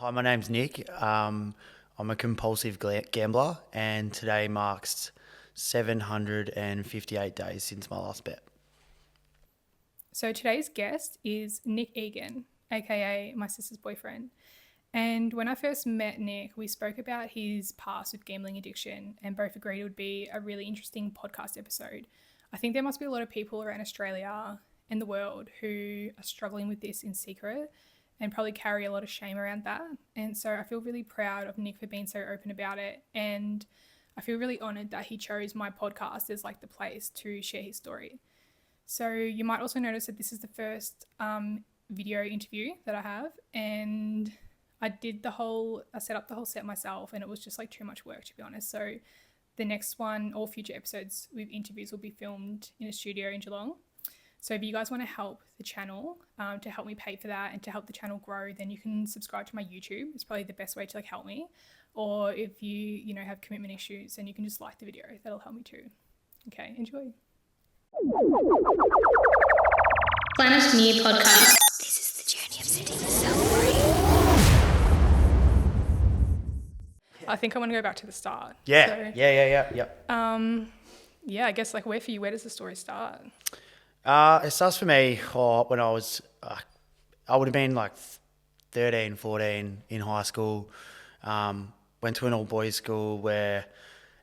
Hi, my name's Nick. I'm a compulsive gambler, and today marks 758 days since my last bet. So today's guest is Nick Egan, aka my sister's boyfriend. And when I first met Nick, we spoke about his past with gambling addiction and both agreed it would be a really interesting podcast episode. I think there must be a lot of people around Australia and the world who are struggling with this in secret and probably carry a lot of shame around that. And so I feel really proud of Nick for being so open about it. And I feel really honoured that he chose my podcast as like the place to share his story. So you might also notice that this is the first video interview that I have, and I set up the whole set myself, and it was just like too much work, to be honest. So the next one or future episodes with interviews will be filmed in a studio in Geelong. So if you guys want to help the channel, to help me pay for that and to help the channel grow, then you can subscribe to my YouTube. It's probably the best way to like help me. Or if you have commitment issues, then you can just like the video. That'll help me too. Okay, enjoy. Planet MEW Podcast. This is the journey of setting yourself free. I think I want to go back to the start. Yeah. I guess like where does the story start? It starts for me when I was, I would have been like 13, 14 in high school. Went to an all-boys school where,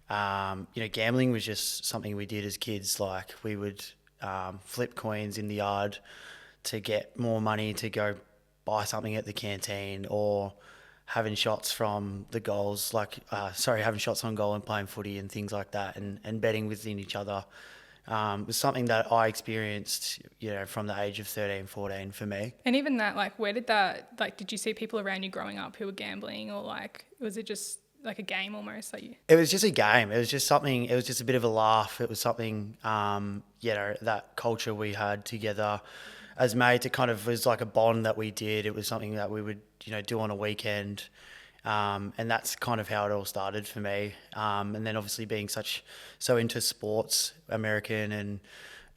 gambling was just something we did as kids. Like we would flip coins in the yard to get more money to go buy something at the canteen, or having shots from the goals, having shots on goal and playing footy and things like that, and betting within each other. Was something that I experienced, from the age of 13, 14 for me. And even that, like, where did that, like, did you see people around you growing up who were gambling, or like, was it just like a game almost? It was just a game. It was just something, it was just a bit of a laugh. It was something, that culture we had together as mates. It kind of was like a bond that we did. It was something that we would, do on a weekend. And that's kind of how it all started for me. And then obviously being so into sports, American and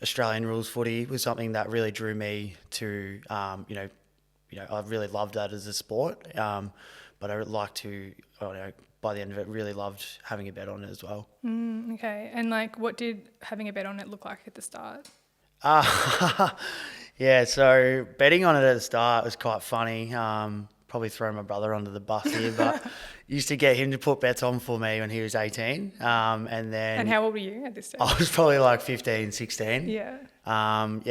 Australian rules footy was something that really drew me to, I really loved that as a sport. But I would like to, by the end of it, really loved having a bet on it as well. Okay. And like, what did having a bet on it look like at the start? Yeah, so betting on it at the start was quite funny. Probably throw my brother under the bus here, but used to get him to put bets on for me when he was 18. And how old were you at this stage? I was probably like 15, 16. Yeah.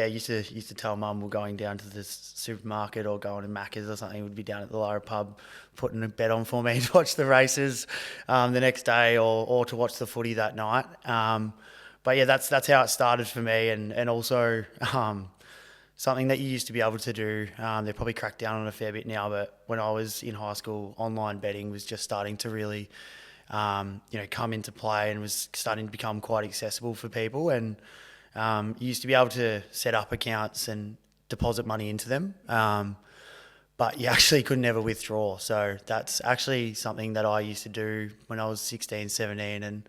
Used to tell Mum we're going down to the supermarket or going to Macca's or something. We'd be down at the lower pub putting a bet on for me to watch the races the next day or to watch the footy that night. But yeah, that's how it started for me, and also something that you used to be able to do. They probably cracked down on a fair bit now, but when I was in high school, online betting was just starting to really, come into play and was starting to become quite accessible for people. And you used to be able to set up accounts and deposit money into them, but you actually could never withdraw. So that's actually something that I used to do when I was 16, 17 and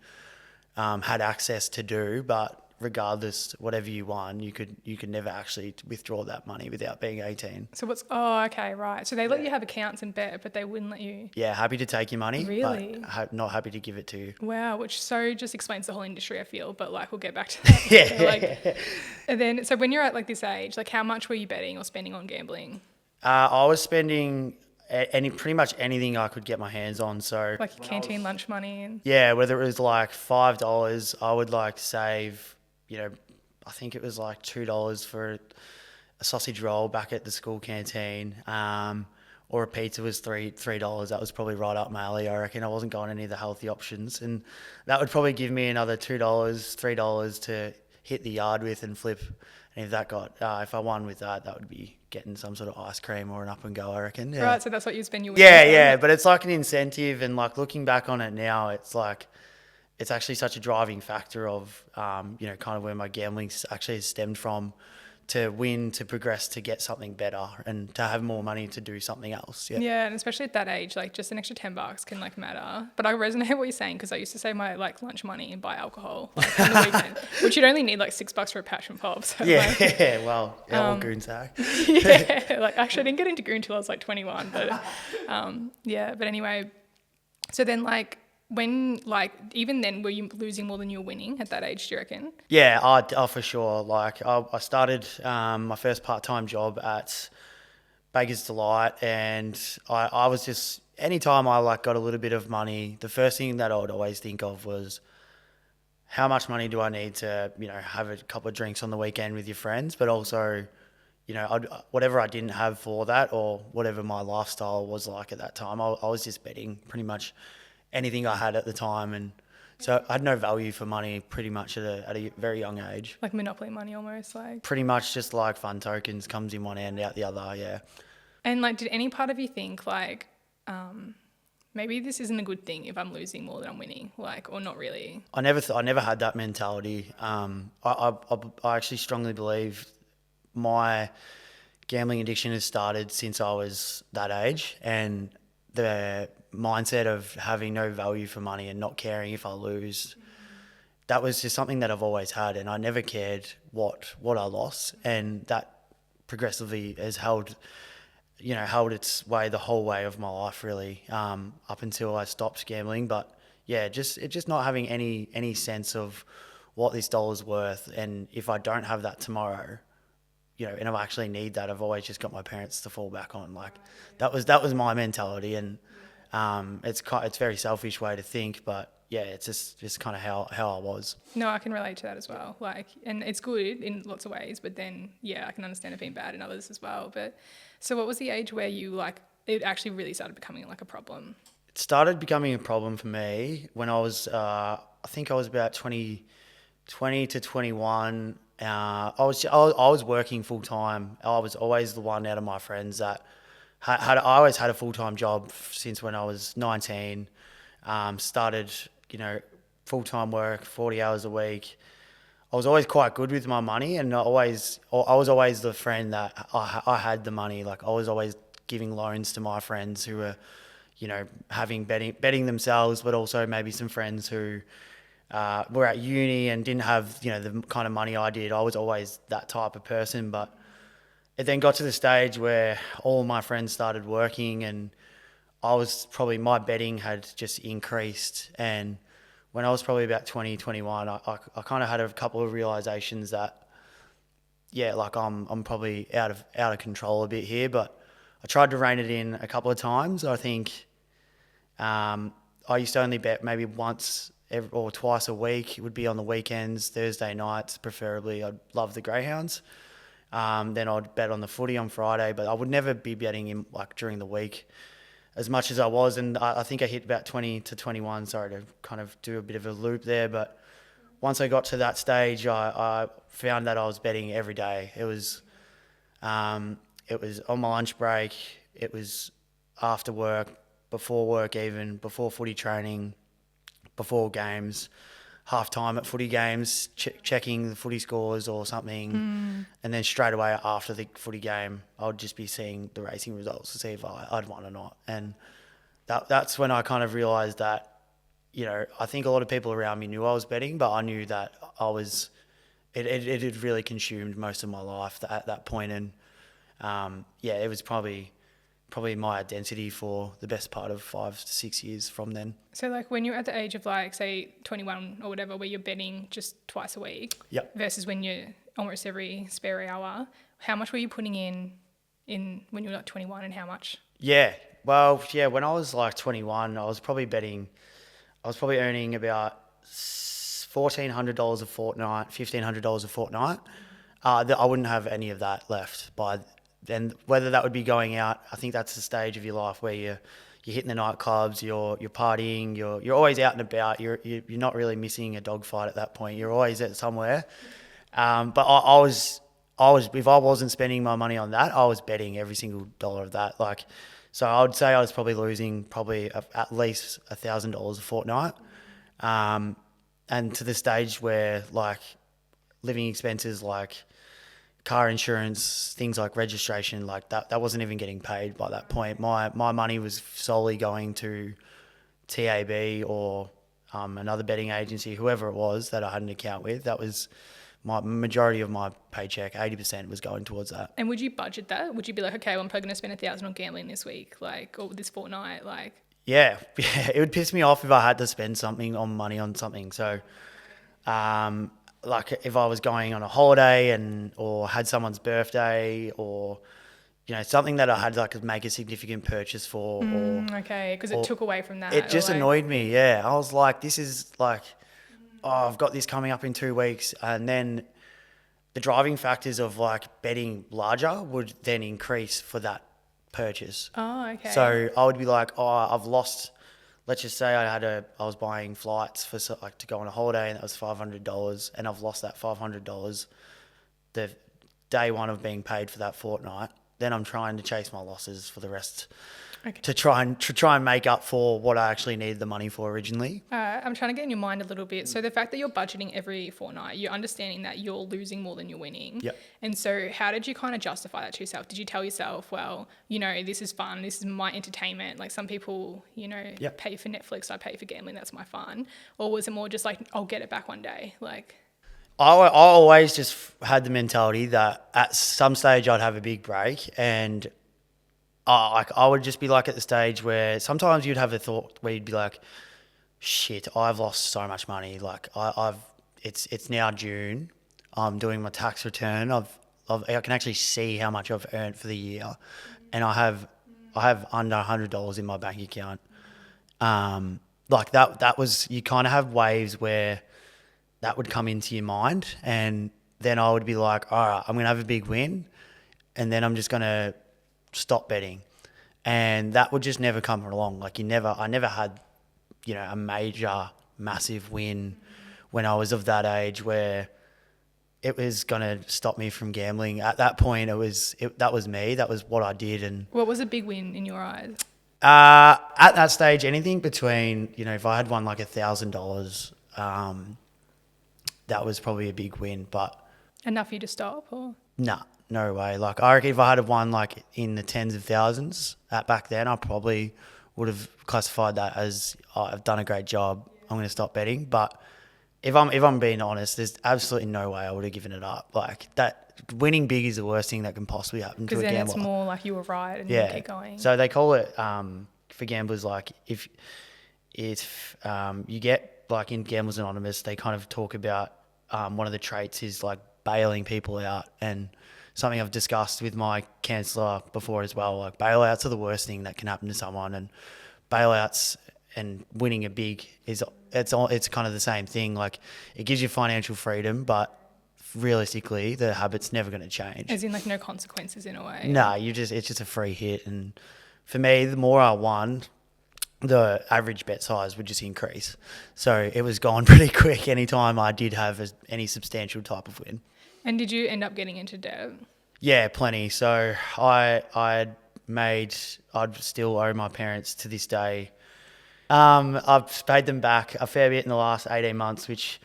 had access to do, but regardless, whatever you won, you could never actually withdraw that money without being 18. So okay, right. So they let you have accounts and bet, but they wouldn't let you. Yeah, happy to take your money, really, but not happy to give it to you. Wow, which so just explains the whole industry, I feel. But like, we'll get back to that. Yeah. So, and then, so when you're at like this age, like, how much were you betting or spending on gambling? I was spending pretty much anything I could get my hands on. So like your canteen lunch money and. Yeah, whether it was like $5, I would like save. I think it was like $2 for a sausage roll back at the school canteen, or a pizza was $3. That was probably right up my alley. I reckon I wasn't going any of the healthy options, and that would probably give me another $2, $3 to hit the yard with and flip. And if I won with that, that would be getting some sort of ice cream or an up and go, I reckon. Yeah. Right, so that's what you spend your weekend on. Yeah, but it's like an incentive, and like looking back on it now, it's like, it's actually such a driving factor of, kind of where my gambling actually has stemmed from, to win, to progress, to get something better, and to have more money to do something else. Yeah. Yeah, and especially at that age, like just an extra $10 can like matter. But I resonate with what you're saying, because I used to save my like lunch money and buy alcohol like, on the weekend, which you'd only need like $6 for a passion pop. So, Yeah, like, well, or goon sack. yeah, like actually I didn't get into goon until I was like 21, but yeah, but anyway, so then like when like even then were you losing more than you were winning at that age, do you reckon? Yeah, I for sure. Like I started my first part-time job at Baker's Delight, and I was just, anytime I like got a little bit of money, the first thing that I would always think of was, how much money do I need to, have a couple of drinks on the weekend with your friends, but also, whatever I didn't have for that, or whatever my lifestyle was like at that time, I was just betting pretty much anything I had at the time. And so I had no value for money pretty much at a very young age. Like Monopoly money almost, like. Pretty much just like fun tokens, comes in one end, out the other, yeah. And like, did any part of you think like, maybe this isn't a good thing if I'm losing more than I'm winning, like, or not really? I never had that mentality. I actually strongly believe my gambling addiction has started since I was that age, and the mindset of having no value for money and not caring if I lose, that was just something that I've always had, and I never cared what I lost, and that progressively has held its way the whole way of my life, really, up until I stopped gambling. But yeah, just not having any sense of what this dollar's worth, and if I don't have that tomorrow, and I actually need that, I've always just got my parents to fall back on. Like that was my mentality, and it's a very selfish way to think, but yeah, it's just kind of how I was. No, I can relate to that as well. Like, and it's good in lots of ways, but then yeah, I can understand it being bad in others as well. But so what was the age where you like, it actually really started becoming like a problem? It started becoming a problem for me when I was, I think I was about 20 to 21. I was working full time. I was always the one out of my friends that I always had a full time job since when I was 19. Started, full time work, 40 hours a week. I was always quite good with my money, and I was always the friend that I had the money. Like I was always giving loans to my friends who were, having betting themselves, but also maybe some friends who were at uni and didn't have, the kind of money I did. I was always that type of person, but it then got to the stage where all my friends started working, and my betting had just increased. And when I was probably about 20, 21, I kind of had a couple of realizations that, yeah, like I'm probably out of control a bit here. But I tried to rein it in a couple of times. I think I used to only bet maybe once or twice a week. It would be on the weekends, Thursday nights preferably. I'd love the Greyhounds. Then I'd bet on the footy on Friday, but I would never be betting in like during the week as much as I was. And I think I hit about 20 to 21. Sorry to kind of do a bit of a loop there, but once I got to that stage, I found that I was betting every day. It was on my lunch break. It was after work, before work, even before footy training, before games, half time at footy games, checking the footy scores or something. And then straight away after the footy game, I would just be seeing the racing results to see if I'd won or not. And that's when I kind of realised that, I think a lot of people around me knew I was betting, but I knew that it had really consumed most of my life at that point. And it was probably my identity for the best part of 5 to 6 years from then. So like when you're at the age of like, say 21 or whatever, where you're betting just twice a week, yep, versus when you're almost every spare hour, how much were you putting in when you were like 21, and how much? Yeah. Well, yeah, when I was like 21, I was probably earning about $1,400 a fortnight, $1,500 a fortnight. I wouldn't have any of that left by then. Whether that would be going out, I think that's the stage of your life where you're hitting the nightclubs, you're partying, you're always out and about. You're not really missing a dogfight at that point. You're always at somewhere. But I was if I wasn't spending my money on that, I was betting every single dollar of that. Like, so I would say I was probably losing at least $1,000 a fortnight. And to the stage where like living expenses like car insurance, things like registration, like that wasn't even getting paid by that point. My money was solely going to TAB or another betting agency, whoever it was that I had an account with. That was my majority of my paycheck. 80% was going towards that. And would you budget that? Would you be like, okay, well, I'm probably going to spend $1,000 on gambling this week, like, or this fortnight, like? Yeah, it would piss me off if I had to spend money on something. So, like if I was going on a holiday or had someone's birthday or, something that I had like to make a significant purchase for. Okay, because it took away from that. It just annoyed me, yeah. I was like, this is like, I've got this coming up in 2 weeks. And then the driving factors of like betting larger would then increase for that purchase. Oh, okay. So I would be like, I've lost, let's just say I was buying flights for like to go on a holiday and that was $500 and I've lost that $500 the day one of being paid for that fortnight. Then I'm trying to chase my losses for the rest to try and make up for what I actually needed the money for originally. I'm trying to get in your mind a little bit. So the fact that you're budgeting every fortnight, you're understanding that you're losing more than you're winning. Yep. And so how did you kind of justify that to yourself? Did you tell yourself, well, this is fun, this is my entertainment, like some people, Yep. pay for Netflix, I pay for gambling, that's my fun? Or was it more just like, I'll get it back one day? Like, I always just had the mentality that at some stage I'd have a big break and I would just be like at the stage where sometimes you'd have a thought where you'd be like, shit, I've lost so much money. Like it's now June. I'm doing my tax return. I can actually see how much I've earned for the year, and I have under $100 in my bank account. Like that was, you kind of have waves where that would come into your mind, and then I would be like, all right, I'm gonna have a big win, and then I'm just gonna stop betting, and that would just never come along. Like I never had, a major, massive win when I was of that age where it was gonna stop me from gambling. At that point, that was me. That was what I did. And what was a big win in your eyes? At that stage, anything between, if I had won like $1,000, that was probably a big win. But Enough for you to stop, or? Nah. No way. Like, I reckon if I had won like in the tens of thousands back then, I probably would have classified that as I've done a great job. I'm going to stop betting. But if I'm being honest, there's absolutely no way I would have given it up. Like that, winning big is the worst thing that can possibly happen to a gambler. Because then it's more like you were right and you keep going. So they call it for gamblers, like if you get, like in Gamblers Anonymous, they kind of talk about one of the traits is like bailing people out, and something I've discussed with my counsellor before as well. Like bailouts are the worst thing that can happen to someone, and bailouts and winning a big it's kind of the same thing. Like it gives you financial freedom, but realistically the habit's never going to change. As in like no consequences in a way. No, it's just a free hit. And for me, the more I won, the average bet size would just increase. So it was gone pretty quick anytime I did have any substantial type of win. And did you end up getting into debt? Yeah, plenty. So I'd still owe my parents to this day. I've paid them back a fair bit in the last 18 months, which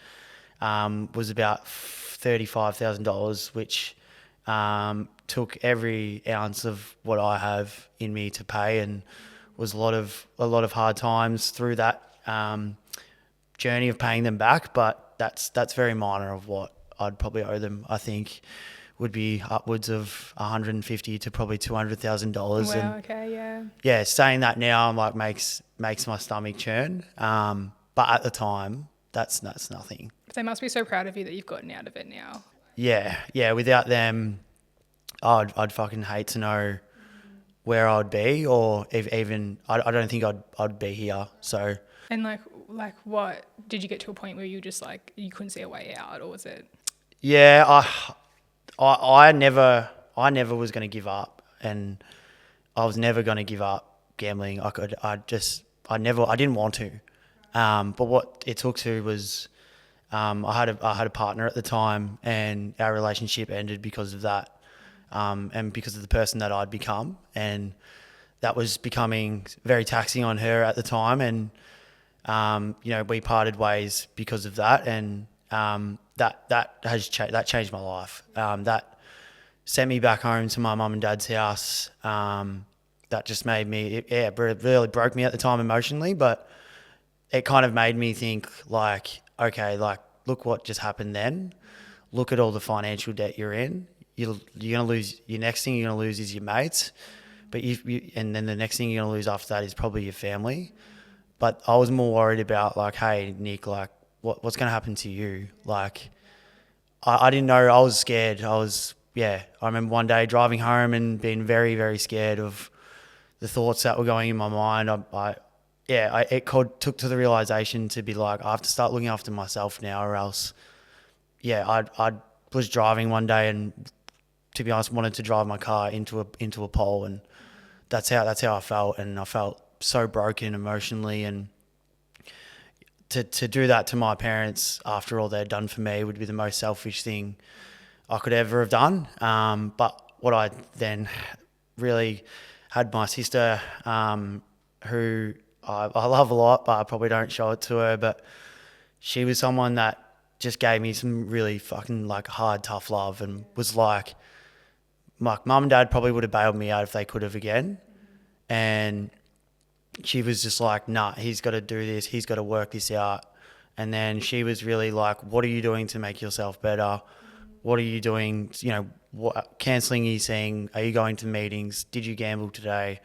was about $35,000, which took every ounce of what I have in me to pay, and was a lot of hard times through that journey of paying them back. But that's very minor of what I'd probably owe them. I think would be upwards of $150,000 to probably $200,000. Wow. And Okay. Yeah. yeah, saying that now, I'm like makes my stomach churn. But at the time, that's nothing. They must be so proud of you that you've gotten out of it now. Yeah. Without them, I'd fucking hate to know where I'd be, or if even I don't think I'd be here. So. And like what did you get to a point where you just like you couldn't see a way out, or was it? Yeah, I never was going to give up, and I was never going to give up gambling. I didn't want to. But what it took to was, I had a partner at the time, and our relationship ended because of that, and because of the person that I'd become, and that was becoming very taxing on her at the time, and we parted ways because of that, and that changed my life. That sent me back home to my mum and dad's house. That just made me, it really broke me at the time emotionally, but it kind of made me think like, okay, like look what just happened then. Look at all the financial debt you're in. You're going to lose, your next thing you're going to lose is your mates. But and then the next thing you're going to lose after that is probably your family. But I was more worried about like, hey, Nick, like what's going to happen to you? Like, I didn't know. I was scared. I remember one day driving home and being very, very scared of the thoughts that were going in my mind. Took to the realization to be like, I have to start looking after myself now, or else, I was driving one day and, to be honest, wanted to drive my car into a pole, and that's how I felt, and I felt so broken emotionally, and to do that to my parents after all they'd done for me would be the most selfish thing I could ever have done. But what I then really had my sister, who I love a lot, but I probably don't show it to her, but she was someone that just gave me some really fucking like hard, tough love, and was like, my mum and dad probably would have bailed me out if they could have again. And she was just like, nah, he's got to do this. He's got to work this out. And then she was really like, what are you doing to make yourself better? What are you doing? Cancelling you seeing? Are you going to meetings? Did you gamble today?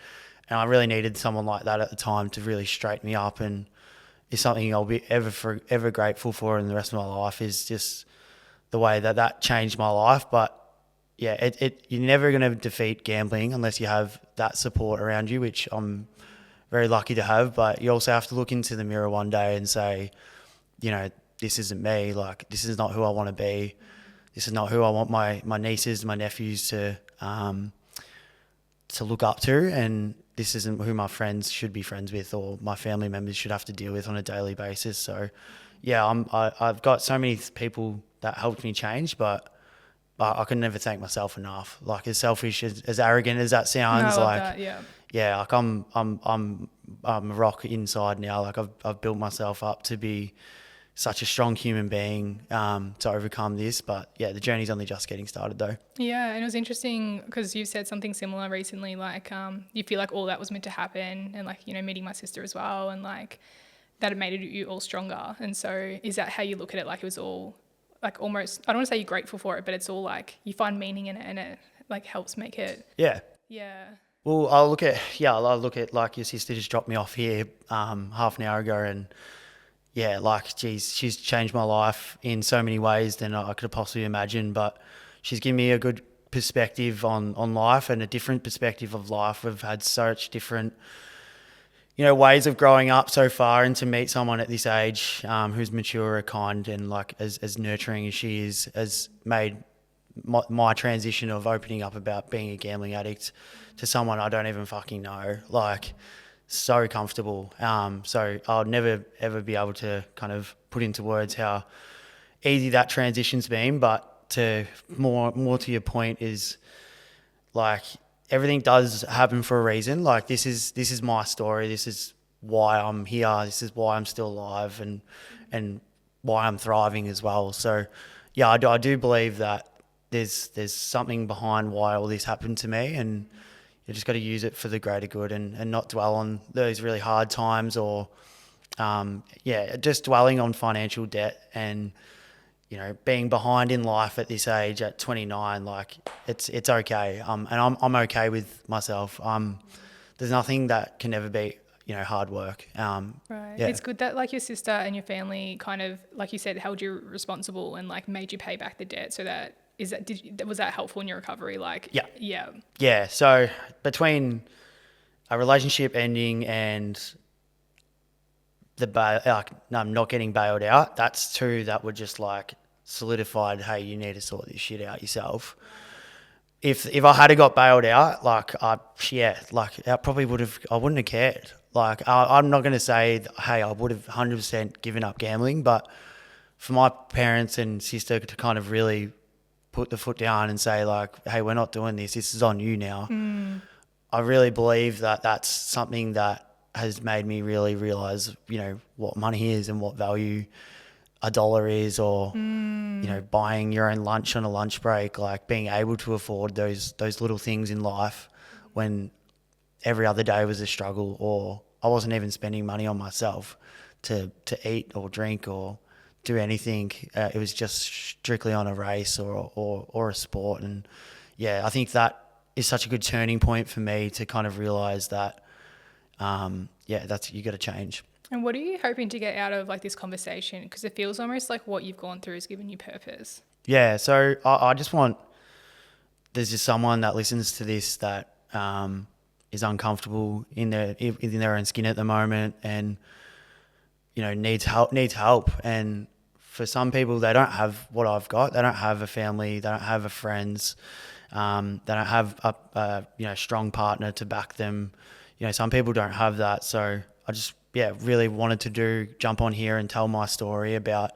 And I really needed someone like that at the time to really straighten me up, and it's something I'll be ever grateful for in the rest of my life, is just the way that changed my life. But yeah, you're never going to defeat gambling unless you have that support around you, which I'm very lucky to have. But you also have to look into the mirror one day and say, this isn't me. Like, this is not who I want to be. This is not who I want my nieces, my nephews to look up to, and this isn't who my friends should be friends with, or my family members should have to deal with on a daily basis. So, yeah, I've got so many people that helped me change, but I can never thank myself enough. Like, as selfish, as arrogant as that sounds, No, I love that, yeah, like I'm a rock inside now. Like I've built myself up to be such a strong human being, to overcome this. But yeah, the journey's only just getting started though. Yeah, and it was interesting because you've said something similar recently, like you feel like all that was meant to happen, and like, meeting my sister as well, and like that it made you all stronger. And so is that how you look at it? Like, it was all like, almost, I don't want to say you're grateful for it, but it's all like you find meaning in it, and it like helps make it. Yeah. Well, I look at like your sister just dropped me off here half an hour ago, and yeah, like, geez, she's changed my life in so many ways than I could have possibly imagined. But she's given me a good perspective on life, and a different perspective of life. We've had such different, ways of growing up so far, and to meet someone at this age who's mature, kind, and like as nurturing as she is, has made my transition of opening up about being a gambling addict to someone I don't even fucking know, like, so comfortable. So I'll never ever be able to kind of put into words how easy that transition's been. But to more to your point is, like, everything does happen for a reason. Like, this is my story. This is why I'm here. This is why I'm still alive, and why I'm thriving as well. So yeah, I do believe that there's something behind why all this happened to me, and you just got to use it for the greater good, and not dwell on those really hard times, or just dwelling on financial debt and being behind in life at this age at 29. Like, it's okay, and I'm okay with myself. There's nothing that can ever beat hard work. Right. Yeah. It's good that like your sister and your family kind of, like you said, held you responsible and like made you pay back the debt. So that was that helpful in your recovery? Like, yeah. So between a relationship ending and not getting bailed out, that's two that were just like solidified. Hey, you need to sort this shit out yourself. If I had got bailed out, I probably I wouldn't have cared. Like, I'm not going to say, hey, I would have 100% given up gambling, but for my parents and sister to kind of really put the foot down and say, like, hey, we're not doing this. This is on you now. I really believe that that's something that has made me really realise, what money is and what value a dollar is, or buying your own lunch on a lunch break, like being able to afford those little things in life when every other day was a struggle, or I wasn't even spending money on myself to eat or drink or do anything. It was just strictly on a race or a sport. And I think that is such a good turning point for me to kind of realize that that's, you got to change. And what are you hoping to get out of like this conversation? Because it feels almost like what you've gone through has given you purpose. Yeah, so I just want, there's just someone that listens to this that is uncomfortable in their own skin at the moment, and needs help. And for some people, they don't have what I've got. They don't have a family. They don't have friends. They don't have a strong partner to back them. Some people don't have that. So I just really wanted to jump on here and tell my story about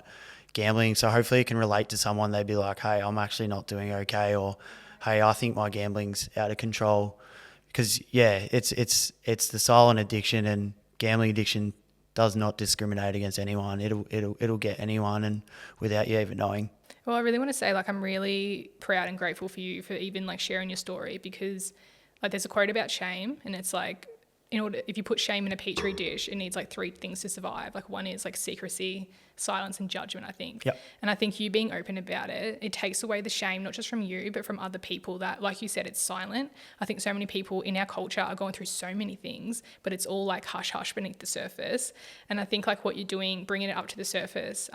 gambling. So hopefully it can relate to someone. They'd be like, hey, I'm actually not doing okay, or hey, I think my gambling's out of control. Because it's the silent addiction, and gambling addiction does not discriminate against anyone. It'll get anyone, and without you even knowing. Well, I really want to say, like, I'm really proud and grateful for you for even like sharing your story, because like there's a quote about shame, and it's like, if you put shame in a petri dish, it needs like 3 things to survive. Like one is like secrecy, silence, and judgment, I think. Yep. And I think you being open about it takes away the shame, not just from you, but from other people that, like you said, it's silent. I think so many people in our culture are going through so many things, but it's all like hush hush beneath the surface. And I think like what you're doing, bringing it up to the surface,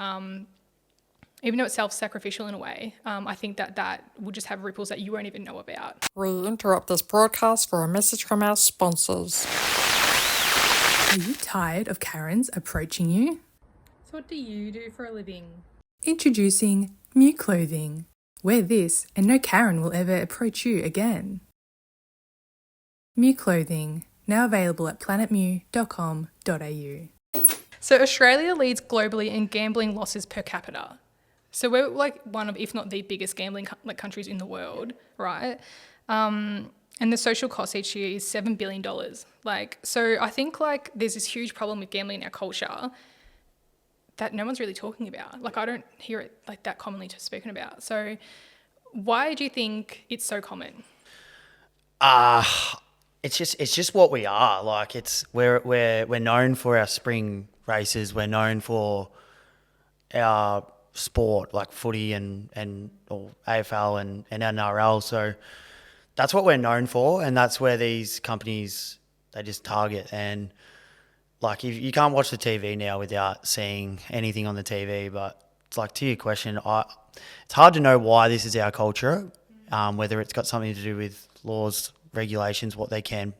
even though it's self-sacrificial in a way, I think that will just have ripples that you won't even know about. We interrupt this broadcast for a message from our sponsors. Are you tired of Karens approaching you? So what do you do for a living? Introducing MEW Clothing. Wear this and no Karen will ever approach you again. MEW Clothing, now available at planetmew.com.au. So Australia leads globally in gambling losses per capita. So we're like one of, if not the biggest gambling countries in the world, right? And the social cost each year is $7 billion. So I think like there's this huge problem with gambling in our culture that no one's really talking about. Like I don't hear it like that commonly spoken about. So why do you think it's so common? It's just what we are. Like we're known for our spring races. We're known for our sport, like footy or AFL and NRL. So that's what we're known for, and that's where these companies, they just target. And like you can't watch the TV now without seeing anything on the TV. But it's like, to your question, it's hard to know why this is our culture, whether it's got something to do with laws, regulations, what they can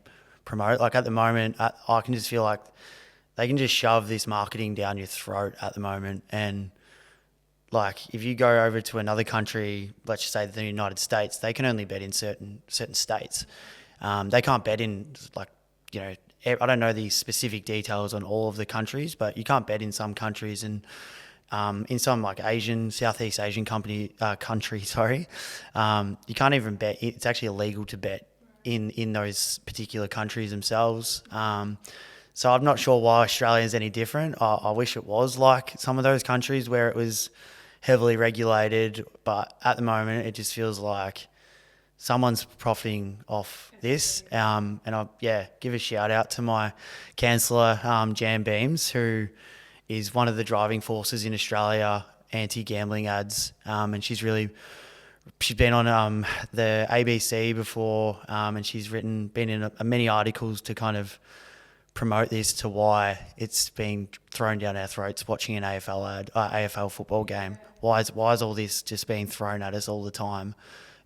promote. Like at the moment, I can just feel like they can just shove this marketing down your throat at the moment. And like if you go over to another country, let's just say the United States, they can only bet in certain states. They can't bet in I don't know the specific details on all of the countries, but you can't bet in some countries, and in some like Southeast Asian country, you can't even bet. It's actually illegal to bet in those particular countries themselves. So I'm not sure why Australia is any different. I wish it was like some of those countries where it was heavily regulated, but at the moment it just feels like someone's profiting off this. And I give a shout out to my counsellor, Jan Beams, who is one of the driving forces in Australia anti-gambling ads, and she's been on the ABC before, and she's been in many articles to kind of promote this, to why it's being thrown down our throats watching an AFL football game. Why is all this just being thrown at us all the time,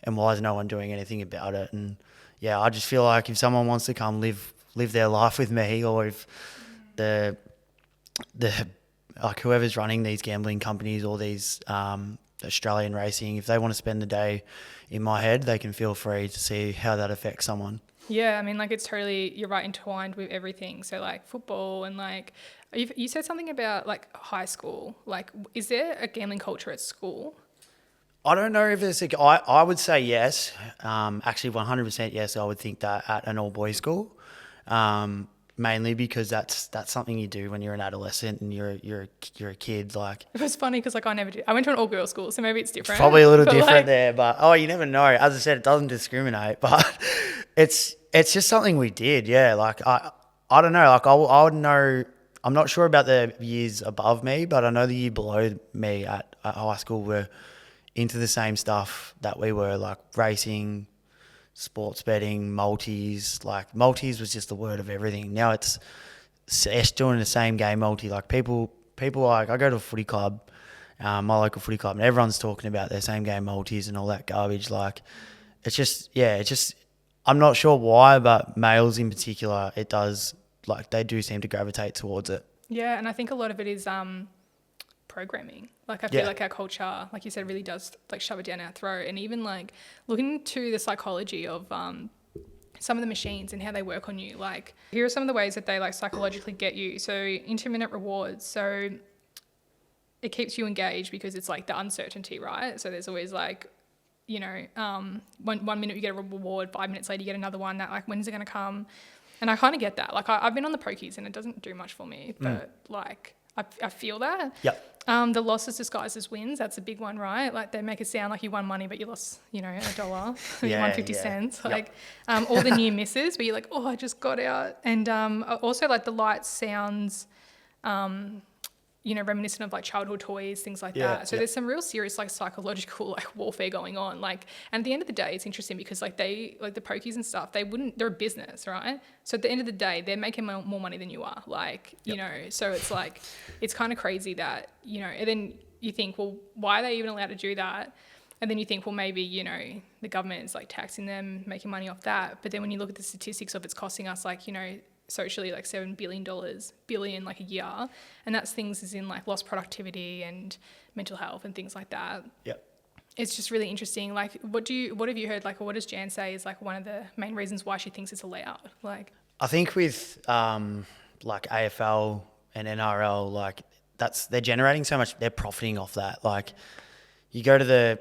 and why is no one doing anything about it? And I just feel like if someone wants to come live their life with me, or if the like whoever's running these gambling companies or these Australian racing, if they want to spend the day in my head, they can feel free to see how that affects someone. Yeah, I mean, like, it's totally, you're right, entwined with everything. So, like, football and, like, you said something about, like, high school. Like, is there a gambling culture at school? I don't know if there's I would say yes. Actually, 100% yes, I would think that at an all-boys school. mainly because that's something you do when you're an adolescent and you're a kid. Like, It was funny because like I never did. I went to an all-girls school, so maybe it's different. probably a little But, different like, there, but you never know. As I said, it doesn't discriminate, but it's just something we did. Yeah, like I don't know. Like I would know. I'm not sure about the years above me, but I know the year below me at high school were into the same stuff that we were, like racing, sports betting, multis. Like multis was just the word of everything. Now it's doing the same game multi. Like people like, I go to a footy club, my local footy club, and everyone's talking about their same game multis and all that garbage. Like it's just I'm not sure why, but males in particular, it does, like they do seem to gravitate towards it. Yeah, and I think a lot of it is programming. Like I feel like our culture, like you said, really does like shove it down our throat. And even like looking into the psychology of some of the machines and how they work on you. Like here are some of the ways that they like psychologically get you. So intermittent rewards. So it keeps you engaged because it's like the uncertainty, right? So there's always like, you know, 1 minute you get a reward, 5 minutes later you get another one. That like, when's it going to come? And I kind of get that. Like I've been on the pokies and it doesn't do much for me, but like I feel that. Yep. The losses disguised as wins. That's a big one, right? Like they make it sound like you won money, but you lost, you know, $1. You won 50 cents. Like all the near misses where you're like, oh, I just got out. And also like the lights, sounds, you know, reminiscent of like childhood toys, things like that. So there's some real serious like psychological like warfare going on. Like, and at the end of the day, it's interesting because like they, like the pokies and stuff, they're a business, right? So at the end of the day, they're making more money than you are. Like, you know, so it's like, it's kind of crazy that, you know, and then you think, well, why are they even allowed to do that? And then you think, well, maybe, you know, the government is like taxing them, making money off that. But then when you look at the statistics of it's costing us like, you know, socially like $7 billion like a year, and that's things as in like lost productivity and mental health and things like that. It's just really interesting. Like what have you heard, like, or what does Jan say is like one of the main reasons why she thinks it's allowed? Like I think with like AFL and NRL, like they're generating so much, they're profiting off that. Like you go to the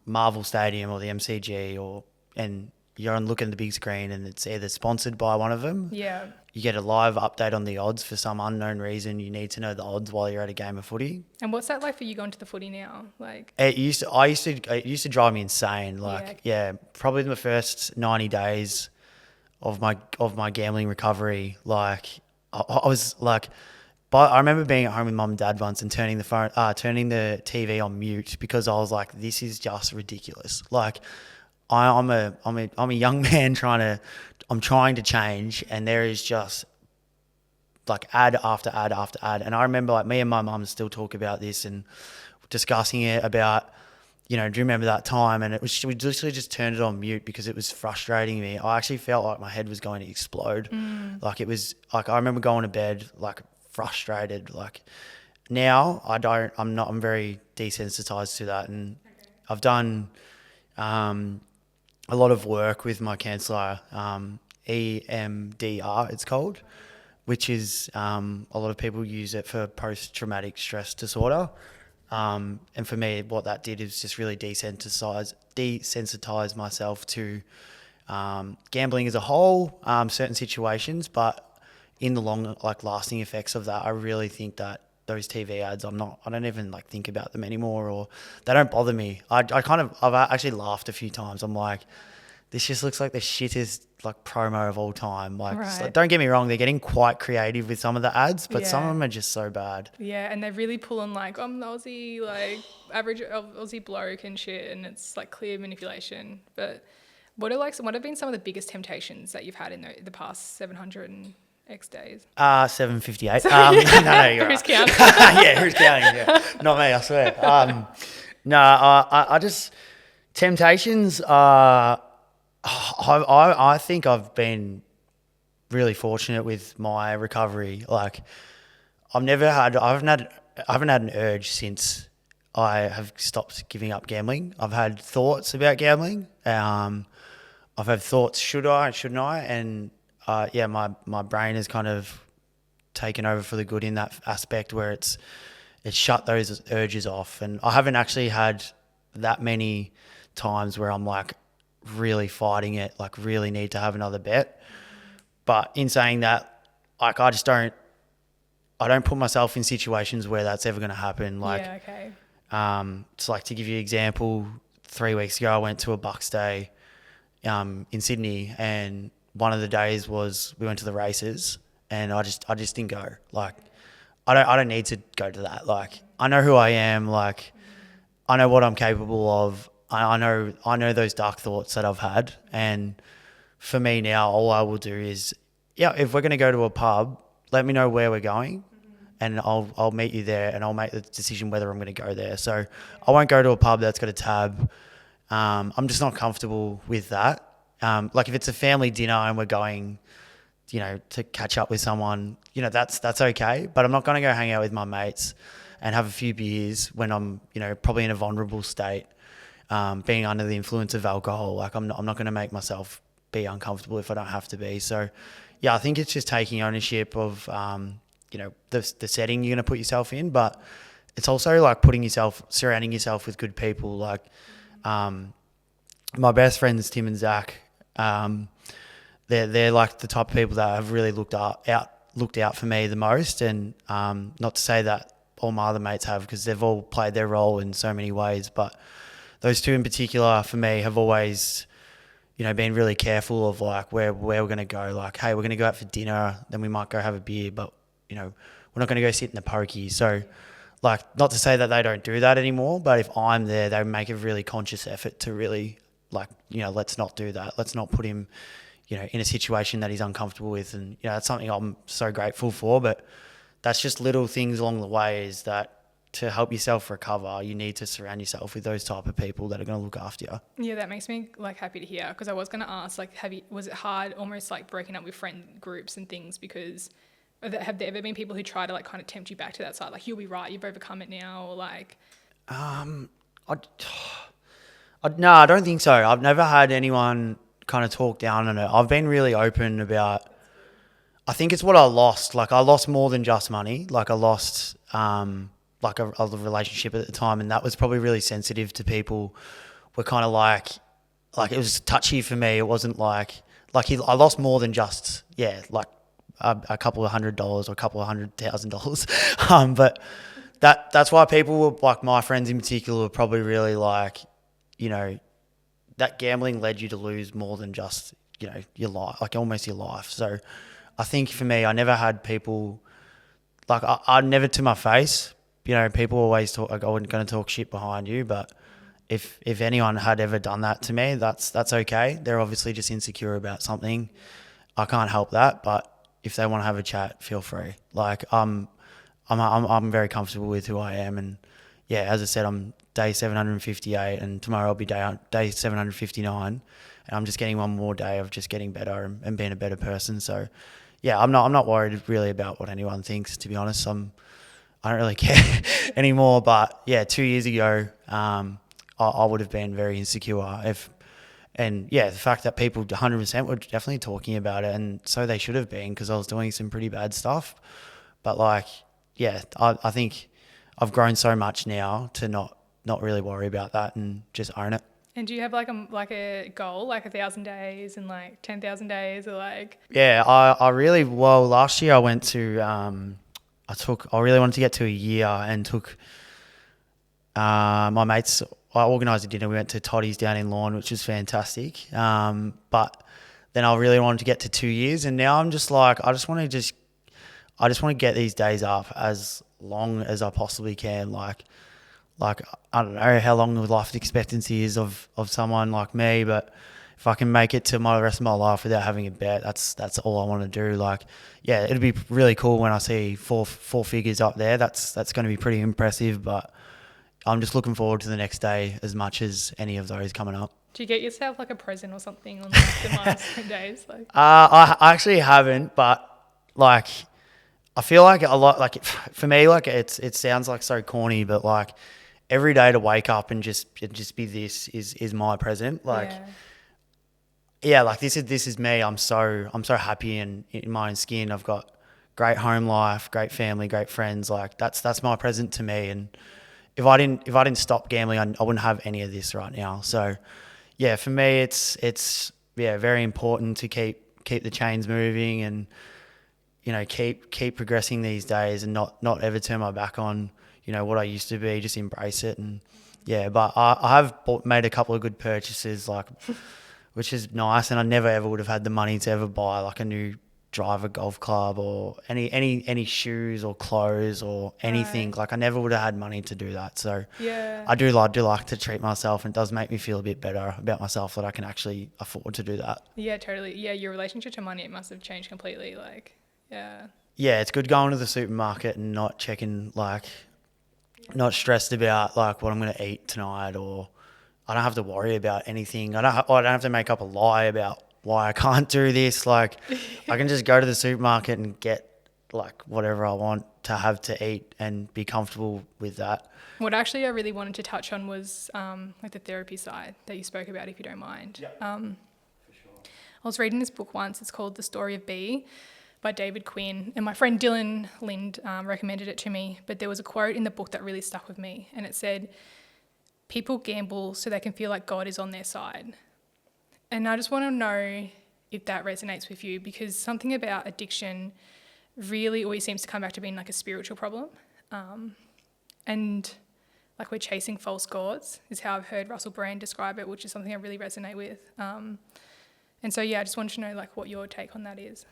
Marvel Stadium or the MCG and you're on looking at the big screen and it's either sponsored by one of them. Yeah. You get a live update on the odds for some unknown reason. You need to know the odds while you're at a game of footy. And what's that like for you going to the footy now? Like it used to drive me insane. Like probably the first 90 days of my gambling recovery. Like I was like, but I remember being at home with mum and dad once and turning the TV on mute because I was like, this is just ridiculous. Like I'm a young man I'm trying to change, and there is just like ad after ad after ad. And I remember like me and my mum still talk about this and discussing it about, you know, do you remember that time? And we literally just turned it on mute because it was frustrating me. I actually felt like my head was going to explode. Like it was like, I remember going to bed like frustrated. Like now I'm very desensitized to that. And I've done, a lot of work with my counsellor, EMDR it's called, which is a lot of people use it for post-traumatic stress disorder. And for me, what that did is just really desensitize myself to gambling as a whole, certain situations, but in the long, like lasting effects of that, I really think that those TV ads, I don't even like think about them anymore, or they don't bother me. I've actually laughed a few times. I'm like, this just looks like the shittest like promo of all time. Like, right. Don't get me wrong, they're getting quite creative with some of the ads, but some of them are just so bad. Yeah, and they're really pulling like, I'm the Aussie, like average Aussie bloke and shit, and it's like clear manipulation. But what have been some of the biggest temptations that you've had in the past 700 and X days? 758. No, you're right. Who's counting? Yeah, who's counting? Yeah. Not me, I swear. I just, temptations are, I think I've been really fortunate with my recovery. Like I haven't had an urge since I have stopped giving up gambling. I've had thoughts about gambling. I've had thoughts, should I, shouldn't I? And my brain has kind of taken over for the good in that aspect where it's shut those urges off. And I haven't actually had that many times where I'm like really fighting it, like really need to have another bet. But in saying that, like I don't put myself in situations where that's ever going to happen. Like, yeah, okay. it's like, to give you an example, 3 weeks ago I went to a Bucks Day in Sydney, and one of the days was we went to the races, and I just didn't go. Like, I don't need to go to that. Like, I know who I am. Like, I know what I'm capable of. I know those dark thoughts that I've had, and for me now, all I will do is, if we're going to go to a pub, let me know where we're going, and I'll meet you there, and I'll make the decision whether I'm going to go there. So I won't go to a pub that's got a tab. I'm just not comfortable with that. Like, if it's a family dinner and we're going, to catch up with someone, that's okay. But I'm not going to go hang out with my mates and have a few beers when I'm, probably in a vulnerable state, being under the influence of alcohol. Like, I'm not going to make myself be uncomfortable if I don't have to be. So, I think it's just taking ownership of, the setting you're going to put yourself in, but it's also like surrounding yourself with good people. Like, my best friends, Tim and Zach, they're like the type of people that have really looked out for me the most. And not to say that all my other mates have, because they've all played their role in so many ways, but those two in particular for me have always, been really careful of like where we're going to go. Like, hey, we're going to go out for dinner, then we might go have a beer, but we're not going to go sit in the pokey. So, like, not to say that they don't do that anymore, but if I'm there, they make a really conscious effort to really, like, let's not do that. Let's not put him, in a situation that he's uncomfortable with. And, that's something I'm so grateful for. But that's just little things along the way, is that to help yourself recover, you need to surround yourself with those type of people that are going to look after you. Yeah, that makes me like happy to hear, because I was going to ask, like, was it hard, almost like breaking up with friend groups and things, because have there ever been people who try to like kind of tempt you back to that side, like, you'll be right, you've overcome it now, or like? No, I don't think so. I've never had anyone kind of talk down on it. I've been really open about, I think it's what I lost. Like, I lost more than just money. Like, I lost like a relationship at the time, and that was probably really sensitive to people. We're kind of like it was touchy for me. It wasn't like I lost more than just, like a couple of $100 or a couple of $100,000. But that's why people were, like, my friends in particular, were probably really like, that gambling led you to lose more than just, your life, like almost your life. So I think for me, I never had people, like, I never to my face, people always talk, like, I wasn't going to talk shit behind you, but if anyone had ever done that to me, that's okay. They're obviously just insecure about something. I can't help that, but if they want to have a chat, feel free. Like, I'm very comfortable with who I am, and as I said, I'm day 758, and tomorrow I'll be day 759, and I'm just getting one more day of just getting better and being a better person. So, I'm not worried really about what anyone thinks, to be honest. I don't really care anymore. But 2 years ago, I would have been very insecure the fact that people 100% were definitely talking about it, and so they should have been, because I was doing some pretty bad stuff. But like, I think I've grown so much now to not really worry about that and just own it. And do you have like a goal, like 1,000 days and like 10,000 days, or like? Yeah, I really, last year I went to, I really wanted to get to a year, and took my mates, I organised a dinner. We went to Toddy's down in Lorne, which was fantastic. But then I really wanted to get to 2 years, and now I'm just like, I just want to get these days up as long as I possibly can. Like I don't know how long the life expectancy is of someone like me, but if I can make it to the rest of my life without having a bet, that's all I want to do. Like, it'd be really cool when I see four figures up there. That's going to be pretty impressive, but I'm just looking forward to the next day as much as any of those coming up. Do you get yourself like a present or something on like the milestone days? Like, I actually haven't, but like, I feel like a lot, like, for me, like, it sounds like so corny, but like, every day to wake up and just be this is my present. Like, like, this is me. I'm so happy in my own skin. I've got great home life, great family, great friends. Like, that's my present to me. And if I didn't stop gambling, I wouldn't have any of this right now. So, for me, it's very important to keep keep the chains moving and, you know, keep progressing these days and not ever turn my back on, you know, what I used to be, just embrace it. And yeah, but I have made a couple of good purchases, like, which is nice. And I never ever would have had the money to ever buy like a new driver golf club or any shoes or clothes or anything. Right. Like I never would have had money to do that. So Yeah. I do like to treat myself, and it does make me feel a bit better about myself that I can actually afford to do that. Yeah, totally. Yeah, your relationship to money, it must have changed completely. Like, yeah. Yeah, it's good going to the supermarket and not checking, like, not stressed about like what I'm going to eat tonight, or I don't have to worry about anything. I don't have to make up a lie about why I can't do this. Like I can just go to the supermarket and get like whatever I want to have to eat and be comfortable with that. What actually I really wanted to touch on was like the therapy side that you spoke about, if you don't mind. Yep. I was reading this book once. It's called The Story of B by David Quinn. And my friend Dylan Lind recommended it to me. But there was a quote in the book that really stuck with me. And it said, "People gamble so they can feel like God is on their side." And I just want to know if that resonates with you, because something about addiction really always seems to come back to being like a spiritual problem. And like we're chasing false gods is how I've heard Russell Brand describe it, which is something I really resonate with. And so, yeah, I just wanted to know like what your take on that is.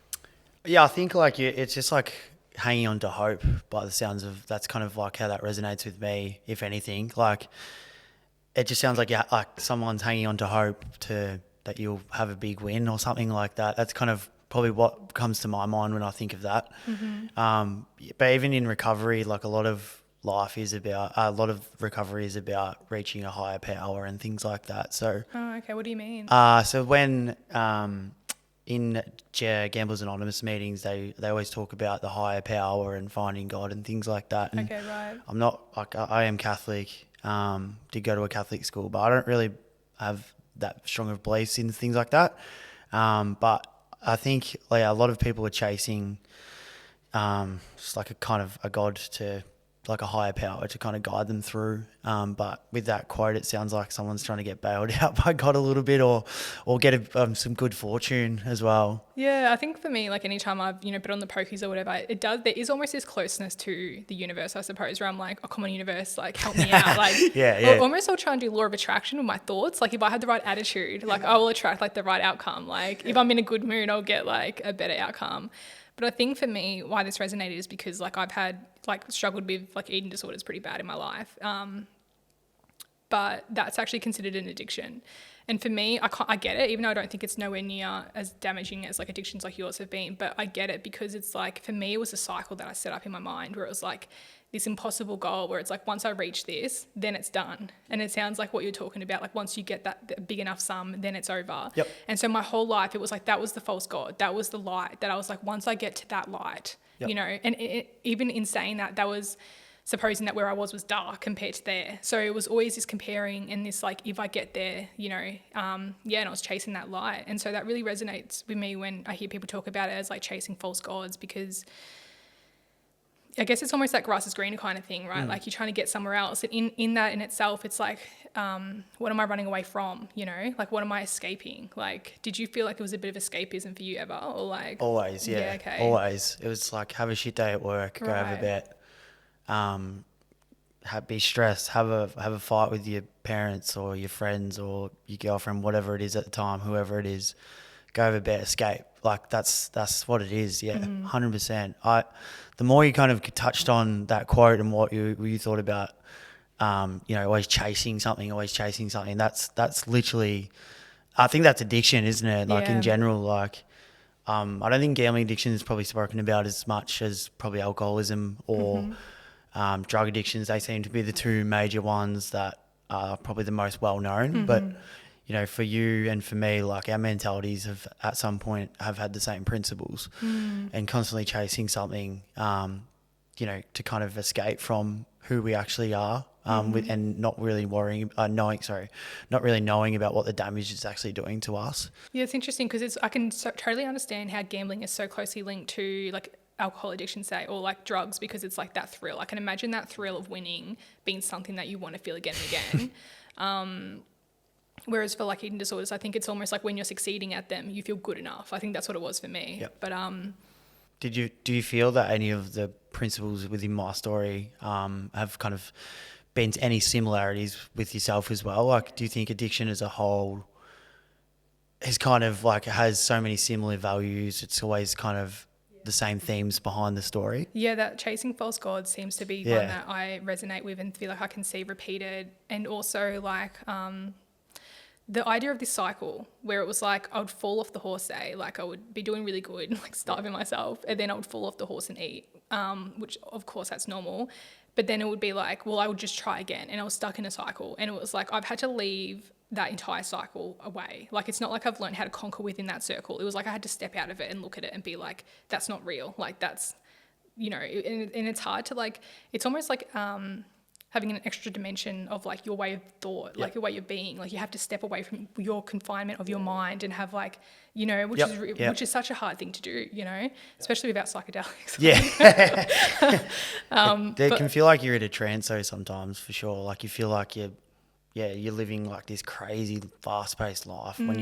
Yeah, I think like it's just like hanging on to hope by the sounds of, that's kind of like how that resonates with me, if anything. Like it just sounds like someone's hanging on to hope that you'll have a big win or something like that. That's kind of probably what comes to my mind when I think of that. Mm-hmm. But even in recovery, like a lot of recovery is about reaching a higher power and things like that. So, Oh, okay. What do you mean? so when in Gamblers Anonymous meetings, they always talk about the higher power and finding God and things like that. And Okay, right. I'm not like, I am Catholic, did go to a Catholic school, but I don't really have that strong of beliefs in things like that. But I think like a lot of people are chasing just like a kind of a God to, like a higher power to kind of guide them through. But with that quote, it sounds like someone's trying to get bailed out by God a little bit, or get some good fortune as well. Yeah, I think for me, like anytime I've, bet on the pokies or whatever, there is almost this closeness to the universe, I suppose, where I'm like, oh, come on, universe, like help me out. Like, Yeah. Almost I'll try and do law of attraction with my thoughts. Like if I have the right attitude, like I will attract like the right outcome. Like if I'm in a good mood, I'll get like a better outcome. But I think for me, why this resonated is because like I've had like struggled with like eating disorders pretty bad in my life. But that's actually considered an addiction. And for me, I get it, even though I don't think it's nowhere near as damaging as like addictions like yours have been. But I get it because it's like, for me, it was a cycle that I set up in my mind where it was like this impossible goal where it's like, once I reach this, then it's done. And it sounds like what you're talking about, like once you get that big enough sum, then it's over. Yep. And so my whole life, it was like, that was the false God. That was the light that I was like, once I get to that light, Yep. and even in saying that was supposing that where I was dark compared to there. So it was always this comparing and this like, if I get there, and I was chasing that light. And so that really resonates with me when I hear people talk about it as like chasing false gods, because I guess it's almost like grass is greener kind of thing, right? Like you're trying to get somewhere else. And in that in itself, it's like, what am I running away from? Like what am I escaping? Like, did you feel like it was a bit of escapism for you ever? Or like Always, yeah. Okay. Always. It was like, have a shit day at work, go have a Right. bet, be stressed, have a fight with your parents or your friends or your girlfriend, whatever it is at the time, whoever it is, go have a bet, escape. Like that's what it is. Yeah. 100%. The more you kind of touched on that quote and what you thought about, always chasing something, that's literally, I think that's addiction, isn't it? Like Yeah. in general, like, I don't think gambling addiction is probably spoken about as much as probably alcoholism or drug addictions. They seem to be the two major ones that are probably the most well known. But for you and for me, like our mentalities have at some point have had the same principles, and constantly chasing something, to kind of escape from who we actually are, and not really knowing about what the damage is actually doing to us. Yeah, it's interesting because I can totally understand how gambling is so closely linked to like alcohol addiction, say, or like drugs, because it's like that thrill. I can imagine that thrill of winning being something that you want to feel again and again. Whereas for like eating disorders, I think it's almost like when you're succeeding at them, you feel good enough. I think that's what it was for me. Yep. But do you feel that any of the principles within my story have kind of been any similarities with yourself as well? Like, do you think addiction as a whole is kind of like has so many similar values? It's always kind of the same themes behind the story. Yeah, that chasing false gods seems to be Yeah. one that I resonate with and feel like I can see repeated. And also like the idea of this cycle where it was like I would fall off the horse, say, like I would be doing really good, like starving myself, and then I would fall off the horse and eat, which of course that's normal. But then it would be like, well, I would just try again. And I was stuck in a cycle. And it was like I've had to leave that entire cycle away. Like it's not like I've learned how to conquer within that circle. It was like I had to step out of it and look at it and be like, that's not real. Like that's, you know, and it's hard to like, it's almost like having an extra dimension of like your way of thought, like your way of being. Like you have to step away from your confinement of your mind and have like, you know, which is such a hard thing to do, you know, especially without psychedelics. Yeah. But Can feel like you're in a trance though sometimes, for sure. Like you feel like you're living like this crazy fast-paced life when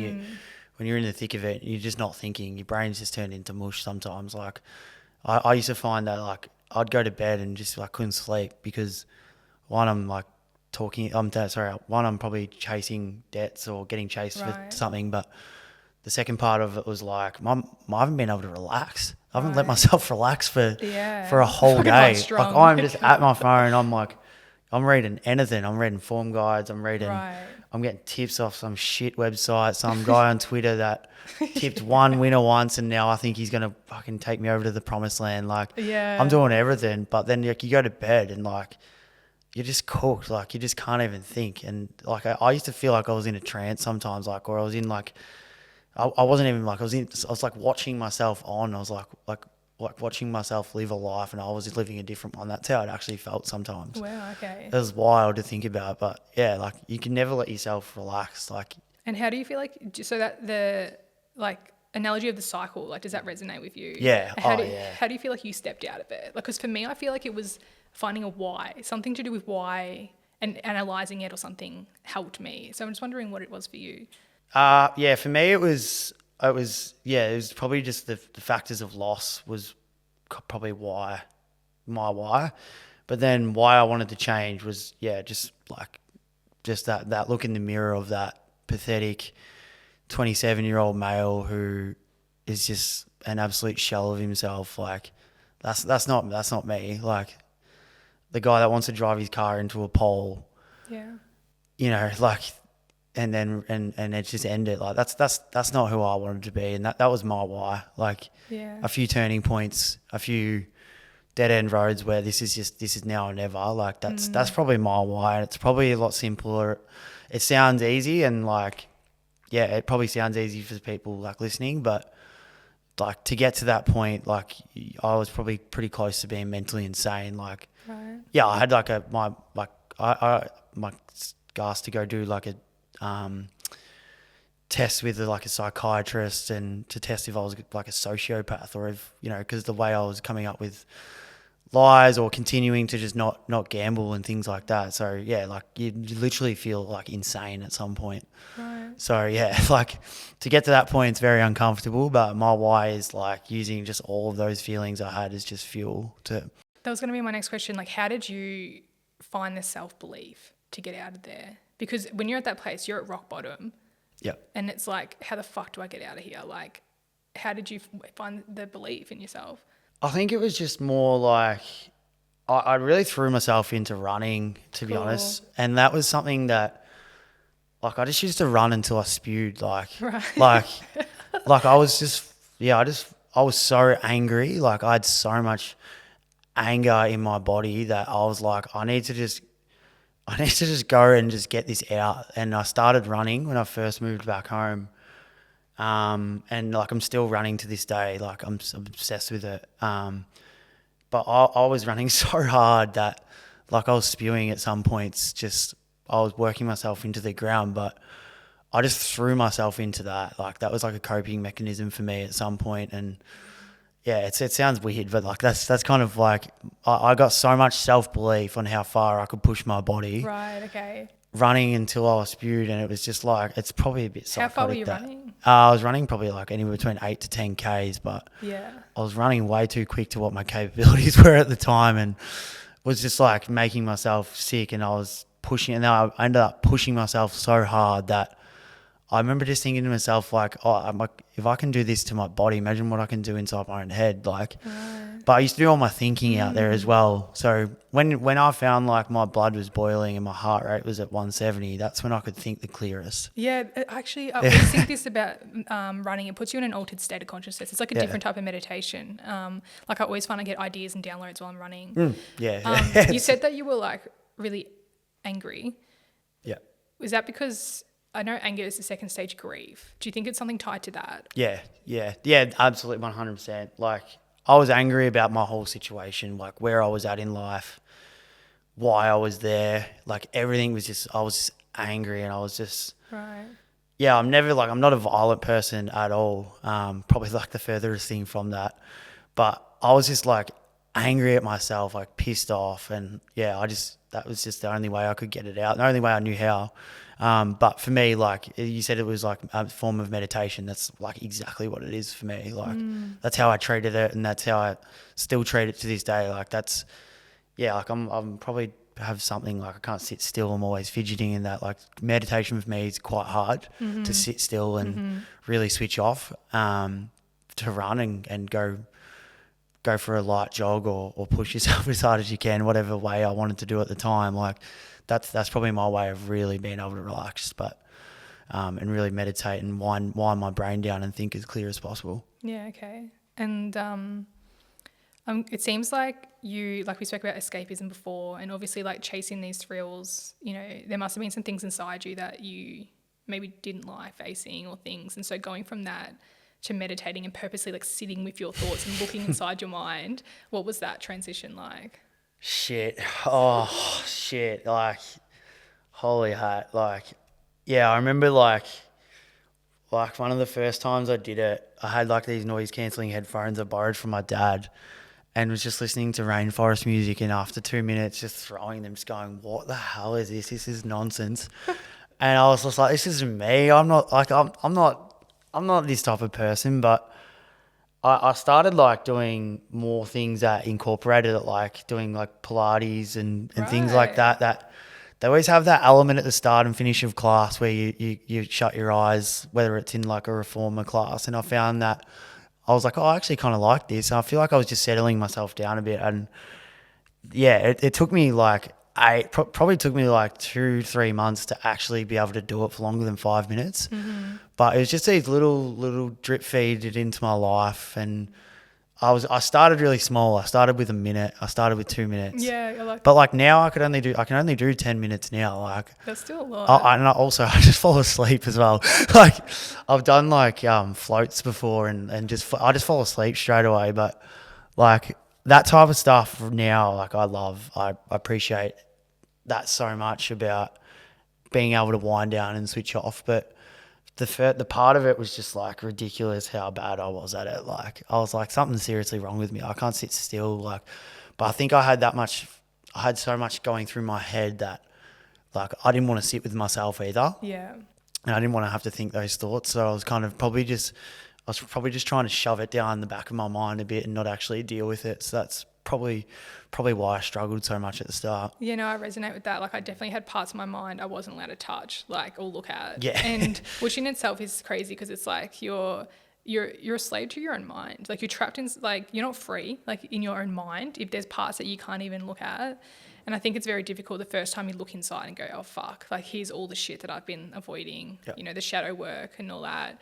you're in the thick of it. You're just not thinking. Your brain's just turned into mush sometimes. Like I used to find that like I'd go to bed and just like couldn't sleep because one, I'm like I'm probably chasing debts or getting chased for something, but the second part of it was like I haven't been able to relax. I haven't let myself relax for a whole day. Like I'm just at my phone. I'm like, I'm reading anything. I'm reading form guides. I'm getting tips off some shit website. Some guy on Twitter that tipped one winner once, and now I think he's gonna fucking take me over to the promised land. Like, I'm doing everything, but then like you go to bed and like you're just cooked. Like you just can't even think. And like I used to feel like I was in a trance sometimes, like, or I was in like I wasn't even like I was like watching myself on. I was like watching myself live a life, and I was living a different one. That's how it actually felt sometimes. wow, okay. It was wild to think about, but yeah, like you can never let yourself relax. Like, And how do you feel like, so that the like analogy of the cycle, like does that resonate with you? Yeah. How do you feel like you stepped out of it? Like, because for me, I feel like it was finding a why, something to do with why, and analysing it or something helped me. So I'm just wondering what it was for you. yeah, for me it was probably just the factors of loss was probably my why. But then why I wanted to change was just that look in the mirror of that pathetic 27-year-old male who is just an absolute shell of himself. Like that's not me. Like the guy that wants to drive his car into a pole. Yeah. You know, like, and then and it just ended. Like that's not who I wanted to be, and that was my why. Like a few turning points, a few dead end roads where this is now or never. Like that's probably my why, and it's probably a lot simpler. It sounds easy, and like it probably sounds easy for people like listening, but like to get to that point, like I was probably pretty close to being mentally insane. Like I had like my asked to go do like a test with like a psychiatrist and to test if I was like a sociopath or if, you know, because the way I was coming up with lies or continuing to just not gamble and things like that. So like you literally feel like insane at some point. Right. So like to get to that point, it's very uncomfortable, but my why is like using just all of those feelings I had as just fuel to. That was going to be my next question. Like, how did you find the self-belief to get out of there? Because when you're at that place, you're at rock bottom. Yep. And it's like, how the fuck do I get out of here? Like, how did you find the belief in yourself? I think it was just more like I really threw myself into running, to be honest. And that was something that, like, I just used to run until I spewed. Like, like I was just, I was so angry. Like, I had so much anger in my body that I was like, I need to just go and just get this out. And I started running when I first moved back home. And like, I'm still running to this day. Like I'm obsessed with it. But I was running so hard that like I was spewing at some points, just, I was working myself into the ground, but I just threw myself into that. Like that was like a coping mechanism for me at some point. And it sounds weird, but like that's kind of like I got so much self-belief on how far I could push my body. Right, okay. running until I was spewed, and it was just like, it's probably a bit psychotic. How far were you running? I was running probably like anywhere between 8 to 10 Ks, but Yeah. I was running way too quick to what my capabilities were at the time, and was just like making myself sick, and I was pushing, and then I ended up pushing myself so hard that I remember just thinking to myself, like, oh, I'm like, if I can do this to my body, imagine what I can do inside my own head. Like, but I used to do all my thinking out there as well. So when I found like my blood was boiling and my heart rate was at 170, that's when I could think the clearest. Yeah, actually, I always think this about running. It puts you in an altered state of consciousness. It's like a different type of meditation. Like I always find I get ideas and downloads while I'm running. You said that you were like really angry. Yeah. Was that because I know anger is the second stage of grief? Do you think it's something tied to that? Yeah, absolutely, 100%. Like, I was angry about my whole situation, like where I was at in life, why I was there, like everything was just, I was just angry, and I was just, right. Yeah, I'm not a violent person at all. Probably like the furthest thing from that. But I was just like angry at myself, like pissed off, and that was just the only way I could get it out, the only way I knew how. But for me, like you said, it was like a form of meditation. That's like exactly what it is for me. Like that's how I treated it, and that's how I still treat it to this day. Like that's, like I'm probably have something like I can't sit still. I'm always fidgeting, and that like meditation for me is quite hard to sit still and really switch off. To run and go for a light jog or push yourself as hard as you can, whatever way I wanted to do at the time. Like that's probably my way of really being able to relax, but and really meditate and wind my brain down and think as clear as possible. Yeah, okay. And it seems like we spoke about escapism before, and obviously like chasing these thrills, you know, there must have been some things inside you that you maybe didn't like facing or things. And so going from that to meditating and purposely like sitting with your thoughts and looking inside your mind, what was that transition like? Shit. Like, holy hat. Like, yeah, I remember like one of the first times I did it, I had like these noise cancelling headphones I borrowed from my dad, and was just listening to rainforest music, and after 2 minutes just throwing them, just going, what the hell is this? This is nonsense. And I was just like, this isn't me. I'm not this type of person, but I started like doing more things that incorporated it, like doing like Pilates and things like that they always have that element at the start and finish of class where you shut your eyes, whether it's in like a reformer class. And I found that I was like, I actually kind of like this. I feel like I was just settling myself down a bit. And yeah, it took me like probably took me like 2-3 months to actually be able to do it for longer than 5 minutes. But it was just these little drip feeded into my life, and I started really small. I started with a minute. I started with 2 minutes. Yeah, I like. But like now I can only do 10 minutes now. Like That's still a lot. I just fall asleep as well. Like I've done like floats before, and I just fall asleep straight away. But like that type of stuff now, like I love. I appreciate that so much about being able to wind down and switch off. But the part of it was just like ridiculous how bad I was at it. Like I was like, something's seriously wrong with me. I can't sit still. Like, but I think I had so much going through my head that like I didn't want to sit with myself either. Yeah. And I didn't want to have to think those thoughts. So I was probably just trying to shove it down the back of my mind a bit and not actually deal with it. So that's probably why I struggled so much at the start. Yeah, no, I resonate with that. Like I definitely had parts of my mind I wasn't allowed to touch, like, or look at. Yeah. And which in itself is crazy, because it's like you're a slave to your own mind. Like you're trapped in, like you're not free, like in your own mind, if there's parts that you can't even look at. And I think it's very difficult the first time you look inside and go, oh fuck, like here's all the shit that I've been avoiding, you know, the shadow work and all that.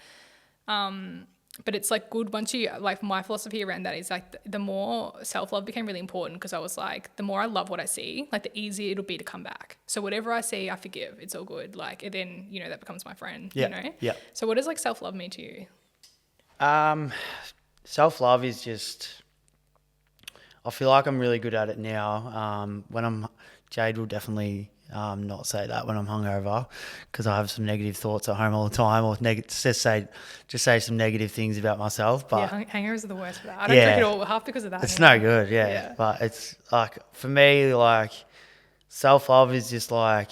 But it's like good once you, like my philosophy around that is like the more self-love became really important, because I was like, the more I love what I see, like the easier it'll be to come back. So whatever I see, I forgive. It's all good. Like, and then, you know, that becomes my friend, you know? Yeah. So what does like self-love mean to you? Self-love is just, I feel like I'm really good at it now. Jade will definitely not say that when I'm hungover, because I have some negative thoughts at home all the time, or just say some negative things about myself. But yeah, hangovers are the worst for that. I don't drink it all, half because of that. It's no good, yeah. But it's like, for me, like self-love is just like,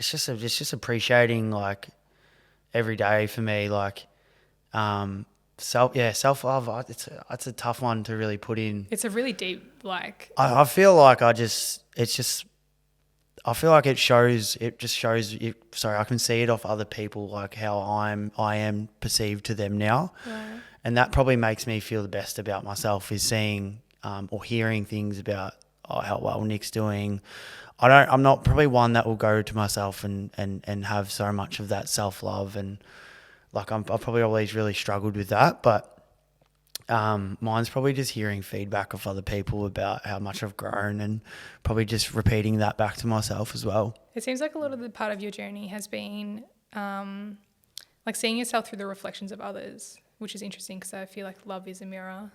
it's just appreciating like every day for me, like self-love. It's a tough one to really put in. It's a really deep, like, I feel like I feel like it shows. Sorry, I can see it off other people, like how I am perceived to them now, right. and that probably makes me feel the best about myself is seeing or hearing things about how well Nick's doing. I'm not probably one that will go to myself and have so much of that self-love, and like I've probably always really struggled with that, but mine's probably just hearing feedback of other people about how much I've grown and probably just repeating that back to myself as well. It seems like a lot of the part of your journey has been like seeing yourself through the reflections of others, which is interesting because I feel like love is a mirror.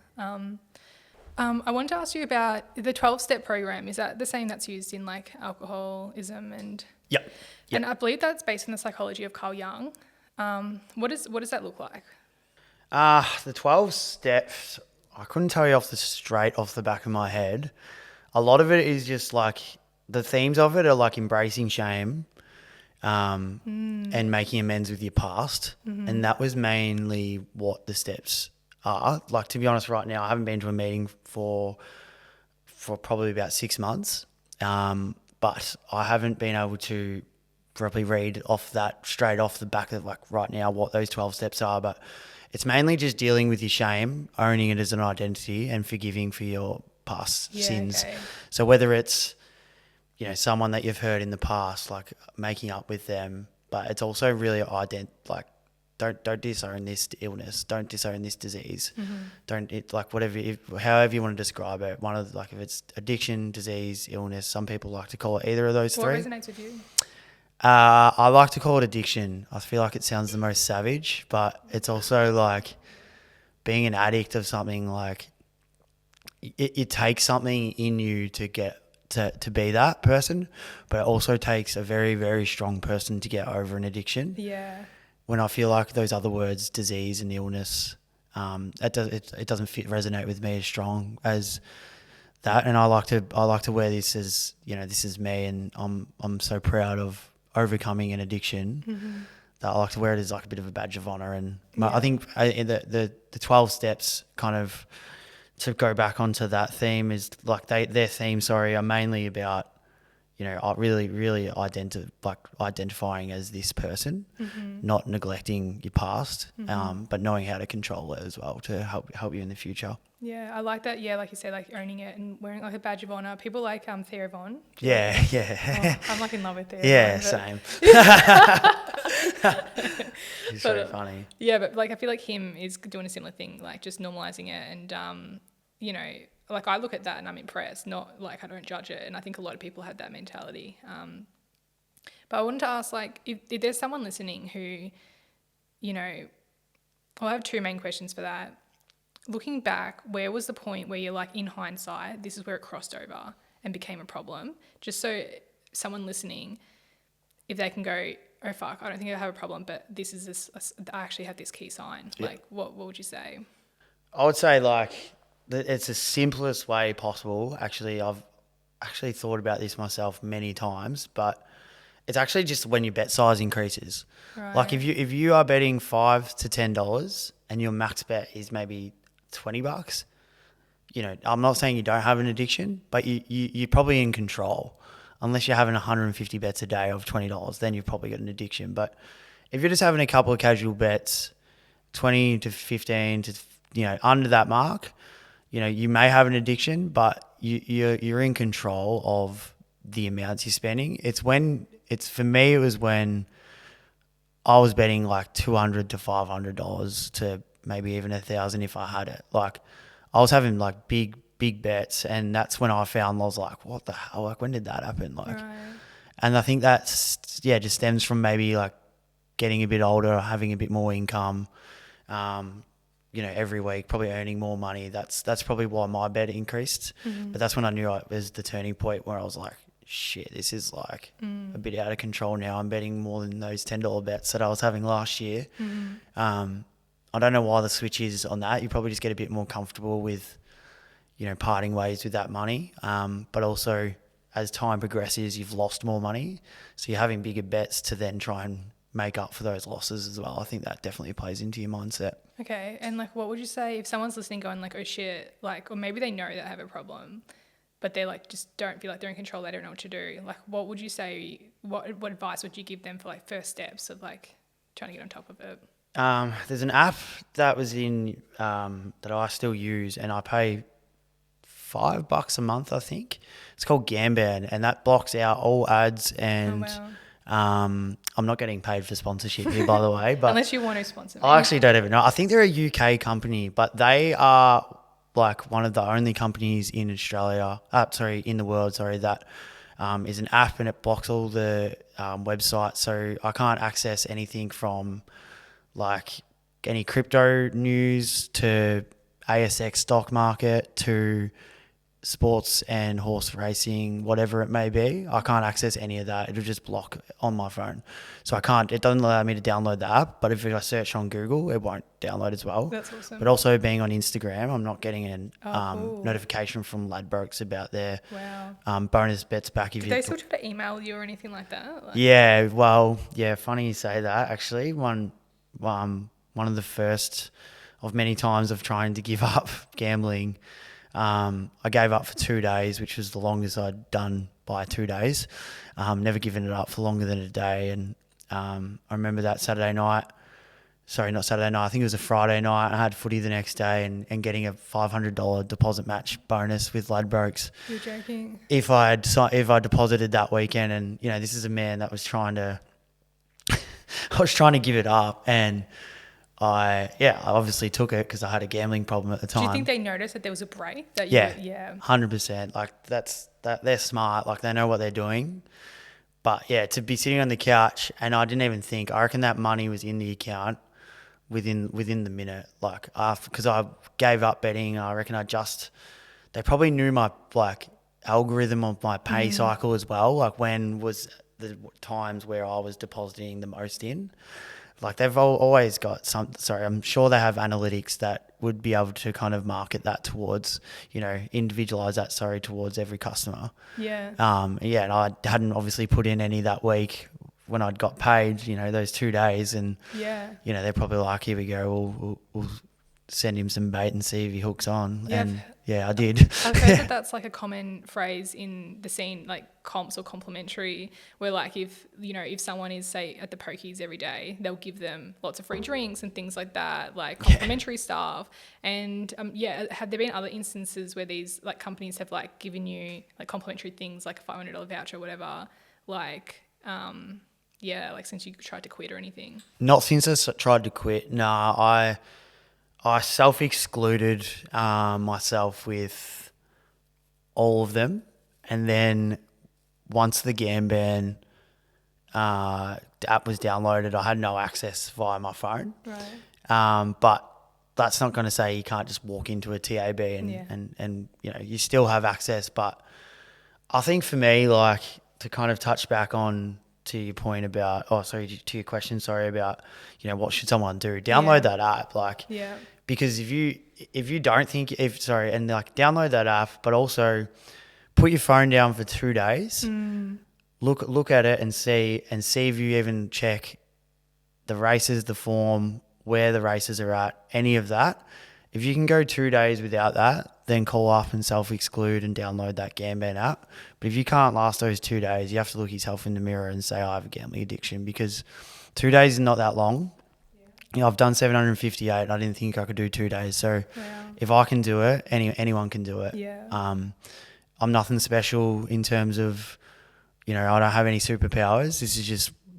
I wanted to ask you about the 12-step program. Is that the same that's used in like alcoholism and? Yep. And I believe that's based on the psychology of Carl Jung. What does that look like? The 12 steps, I couldn't tell you straight off the back of my head. A lot of it is just like the themes of it are like embracing shame and making amends with your past. Mm-hmm. And that was mainly what the steps are. Like, to be honest, right now, I haven't been to a meeting for probably about 6 months. But I haven't been able to probably read off that straight off the back of like right now what those 12 steps are. But it's mainly just dealing with your shame, owning it as an identity and forgiving for your past sins. Okay. So whether it's, someone that you've hurt in the past, like making up with them, but it's also really don't disown this illness, don't disown this disease, however you want to describe it. One of if it's addiction, disease, illness, some people like to call it either of those three. What resonates with you? I like to call it addiction. I feel like it sounds the most savage, but it's also like being an addict of something. Like it takes something in you to get to be that person, but it also takes a very, very strong person to get over an addiction. Yeah. When I feel like those other words, disease and illness, it doesn't resonate with me as strong as that. And I like to wear this as, this is me, and I'm so proud of overcoming an addiction that I like to wear it as like a bit of a badge of honor. And I think the 12 steps kind of, to go back onto that theme, is like their theme, are mainly about, really identifying as this person, not neglecting your past, but knowing how to control it as well to help you in the future. Yeah, I like that. Yeah, like you said, like owning it and wearing like a badge of honor. People like Theo Von. Yeah. Oh, I'm like in love with Theo. Yeah, same. He's so funny. Yeah, but like I feel like him is doing a similar thing, like just normalizing it, and like I look at that and I'm impressed, not like I don't judge it. And I think a lot of people have that mentality. But I wanted to ask, like, if there's someone listening who, I have two main questions for that. Looking back, where was the point where you're like, in hindsight, this is where it crossed over and became a problem? Just so someone listening, if they can go, oh fuck, I don't think I have a problem, but this is this, I actually have this key sign. Yeah. Like, what would you say? I would say like, it's the simplest way possible. Actually, I've actually thought about this myself many times, but it's actually just when your bet size increases. Right. Like if you are betting $5 to $10 and your max bet is maybe $20, I'm not saying you don't have an addiction, but you're probably in control. Unless you're having 150 bets a day of $20, then you've probably got an addiction. But if you're just having a couple of casual bets, 20 to 15 to under that mark, you may have an addiction, but you're in control of the amounts you're spending. For me, it was when I was betting like $200 to $500 to maybe even $1,000 if I had it. Like I was having like big bets, and that's when I found, I was like, what the hell? Like, when did that happen? Like, right. And I think that's, just stems from maybe like getting a bit older, having a bit more income, every week, probably earning more money. That's probably why my bet increased. Mm-hmm. But that's when I knew it was the turning point where I was like, shit, this is like a bit out of control now. I'm betting more than those $10 bets that I was having last year. Mm-hmm. I don't know why the switch is on that. You probably just get a bit more comfortable with, parting ways with that money. But also as time progresses, you've lost more money. So you're having bigger bets to then try and make up for those losses as well. I think that definitely plays into your mindset. Okay. And like, what would you say if someone's listening going like, oh shit, like, or maybe they know they have a problem, but they like just don't feel like they're in control, they don't know what to do. Like, what would you say, what advice would you give them for like first steps of like trying to get on top of it? There's an app that was in that I still use, and I pay $5 a month, I think. It's called Gamban, and that blocks out all ads and I'm not getting paid for sponsorship here, by the way, but unless you want to sponsor me. I actually don't even know. I think they're a UK company, but they are like one of the only companies in Australia, in the world, that is an app, and it blocks all the websites. So I can't access anything from like any crypto news to ASX stock market to sports and horse racing, whatever it may be. I can't access any of that. It'll just block on my phone. So it doesn't allow me to download the app, but if I search on Google, it won't download as well. That's awesome. But also being on Instagram, I'm not getting an notification from Ladbrokes about their bonus bets back. Did they still try to email you or anything like that? Like, yeah, well, yeah, funny you say that. Actually, one of the first of many times of trying to give up gambling, I gave up for 2 days, which was the longest I'd done by 2 days. Never given it up for longer than a day. And I remember that Saturday night. Sorry, not Saturday night. I think it was a Friday night. I had footy the next day and getting a $500 deposit match bonus with Ladbrokes. You're joking. If I deposited that weekend, and this is a man that was trying to, I was trying to give it up, and I obviously took it because I had a gambling problem at the time. Do you think they noticed that there was a break? That yeah, 100%. Like that they're smart. Like they know what they're doing. But yeah, to be sitting on the couch, and I didn't even think. I reckon that money was in the account within the minute. Like because I gave up betting. I reckon they probably knew my like algorithm of my pay cycle as well. Like when was the times where I was depositing the most in. Like they've always got I'm sure they have analytics that would be able to kind of market that towards, individualize that, towards every customer. Yeah. And I hadn't obviously put in any that week when I'd got paid, those 2 days. And, they're probably like, here we go, we'll send him some bait and see if he hooks on. Yeah, and I did. I've heard that that's like a common phrase in the scene, like comps or complimentary, where like if someone is say at the pokies every day, they'll give them lots of free drinks and things like that, like complimentary stuff. And have there been other instances where these like companies have like given you like complimentary things like a $500 voucher or whatever, like like since you tried to quit or anything? Not since I tried to quit. Nah, I self-excluded myself with all of them. And then once the Gamban app was downloaded, I had no access via my phone. Right. But that's not going to say you can't just walk into a TAB and you still have access. But I think for me, like to kind of touch back on to your point about, to your question, about, what should someone do? Download that app, because if you don't think, download that app, but also put your phone down for 2 days, look at it and see if you even check the races, the form, where the races are at, any of that. If you can go 2 days without that, then call up and self-exclude and download that Gamban app. But if you can't last those 2 days, you have to look yourself in the mirror and say, I have a gambling addiction, because 2 days is not that long. I've done 758 and I didn't think I could do 2 days. So if I can do it, anyone can do it. Yeah. I'm nothing special in terms of, I don't have any superpowers.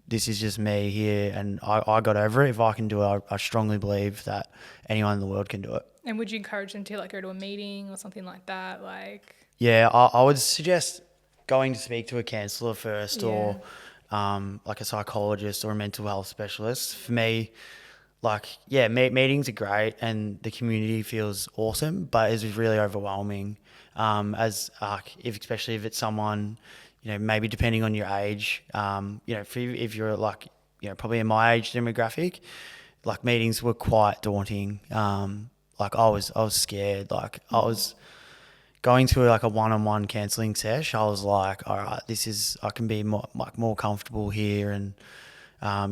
This is just me here, and I got over it. If I can do it, I strongly believe that anyone in the world can do it. And would you encourage them to like go to a meeting or something like that? Like, yeah, I would suggest going to speak to a counsellor first, or like a psychologist or a mental health specialist. For me, meetings are great and the community feels awesome, but it's really overwhelming. Especially if it's someone, maybe depending on your age, if you're like, probably in my age demographic, like meetings were quite daunting. I was scared. Like I was, going to like a one-on-one counselling sesh, I was like, all right, I can be more comfortable here, and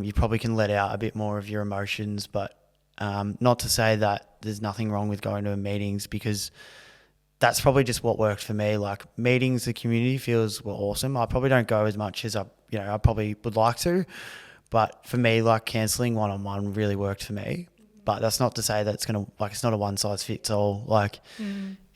you probably can let out a bit more of your emotions. But not to say that there's nothing wrong with going to meetings, because that's probably just what worked for me. Like meetings, the community feels were awesome. I probably don't go as much as I probably would like to, but for me, like counselling one-on-one really worked for me. But that's not to say that it's it's not a one size fits all. Like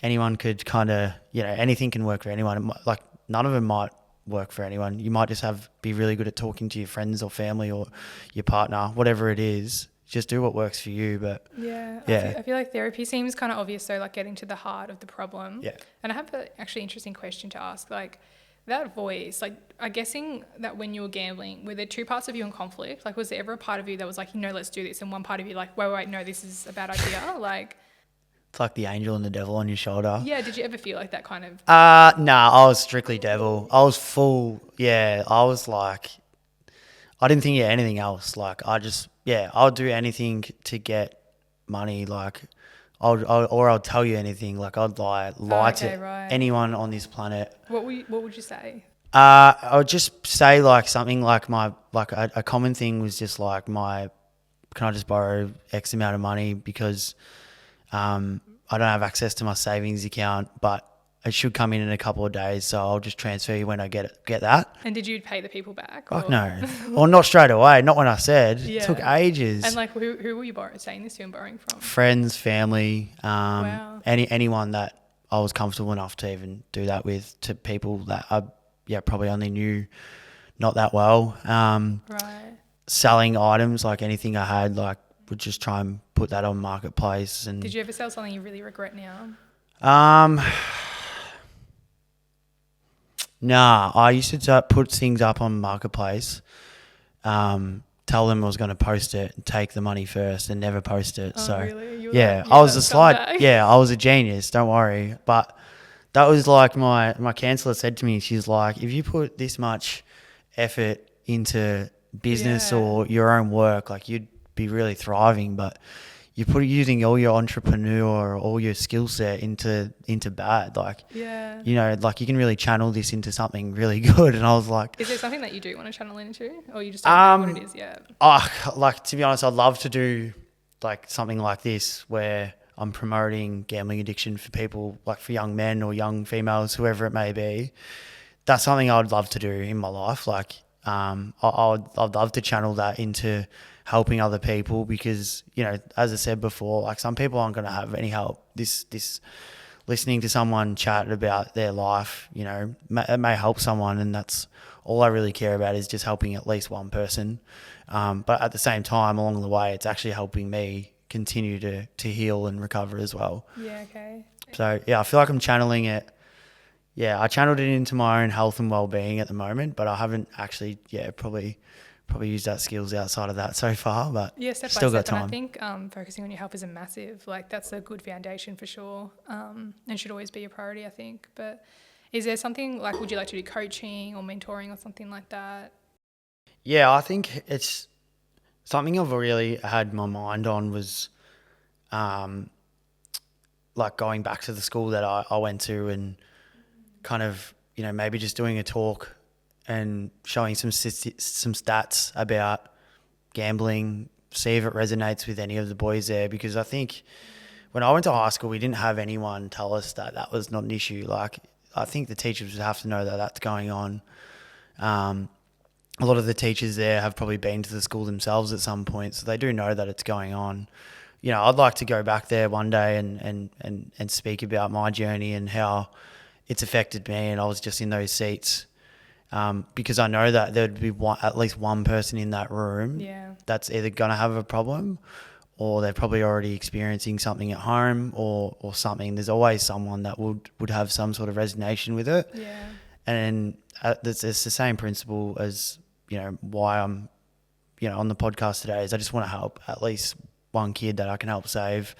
anyone could kind of, anything can work for anyone. Like none of them might work for anyone. You might just be really good at talking to your friends or family or your partner, whatever it is. Just do what works for you. But I feel like therapy seems kind of obvious, though, like getting to the heart of the problem. Yeah. And I have an actually interesting question to ask. Like that voice, like I'm guessing that when you were gambling, were there two parts of you in conflict? Like was there ever a part of you that was like, let's do this, and one part of you like, wait, no, this is a bad idea? Like it's like the angel and the devil on your shoulder. Yeah, did you ever feel like that kind of? Nah, I was strictly devil. I was full. Yeah, I was like, I didn't think of anything else. Like I'll do anything to get money. Like I'll tell you anything. Like I'd lie to anyone on this planet. What would you say? I would just say like something like a common thing was just like can I just borrow X amount of money because I don't have access to my savings account, but it should come in a couple of days, so I'll just transfer you when I get that. And did you pay the people back? Fuck no. Well, not straight away. Not when I said. Yeah. It took ages. And like, who were you saying this to and borrowing from? Friends, family, wow. anyone that I was comfortable enough to even do that with, to people that I probably only knew not that well. Right. Selling items, like anything I had, like would just try and put that on Marketplace. And did you ever sell something you really regret now? Nah, I used to put things up on Marketplace, tell them I was going to post it and take the money first and never post it. Oh, so really? I was a slide. Yeah, I was a genius. Don't worry. But that was like my counsellor said to me, she's like, if you put this much effort into business or your own work, like you'd be really thriving, but you put using all your entrepreneur or all your skill set into bad, like like you can really channel this into something really good. And I was like, is there something that you do want to channel into, or you just don't know what it is yet? Like to be honest, I'd love to do like something like this where I'm promoting gambling addiction for people, like for young men or young females, whoever it may be. That's something I'd love to do in my life. Like I'd love to channel that into helping other people, because as I said before, like some people aren't going to have any help. This listening to someone chat about their life, it may help someone, and that's all I really care about, is just helping at least one person. But at the same time, along the way, it's actually helping me continue to heal and recover as well. Yeah. Okay. So I feel like I'm channeling it. Yeah, I channeled it into my own health and well-being at the moment, but I haven't actually probably used that skills outside of that so far, but step still by got step. time. And I think focusing on your health is a massive, that's a good foundation for sure, and should always be a priority, I think. But is there something like, would you like to do coaching or mentoring or something like that? Yeah, I think it's something I've really had my mind on was like going back to the school that I went to, and kind of, maybe just doing a talk and showing some stats about gambling, see if it resonates with any of the boys there. Because I think when I went to high school, we didn't have anyone tell us that was not an issue. Like, I think the teachers would have to know that that's going on. A lot of the teachers there have probably been to the school themselves at some point, so they do know that it's going on. I'd like to go back there one day and speak about my journey and how it's affected me, and I was just in those seats. Because I know that there'd be at least one person in that room that's either going to have a problem, or they're probably already experiencing something at home or something. There's always someone that would have some sort of resonation with it. Yeah. And it's the same principle as, why I'm, on the podcast today, is I just want to help at least one kid that I can help save.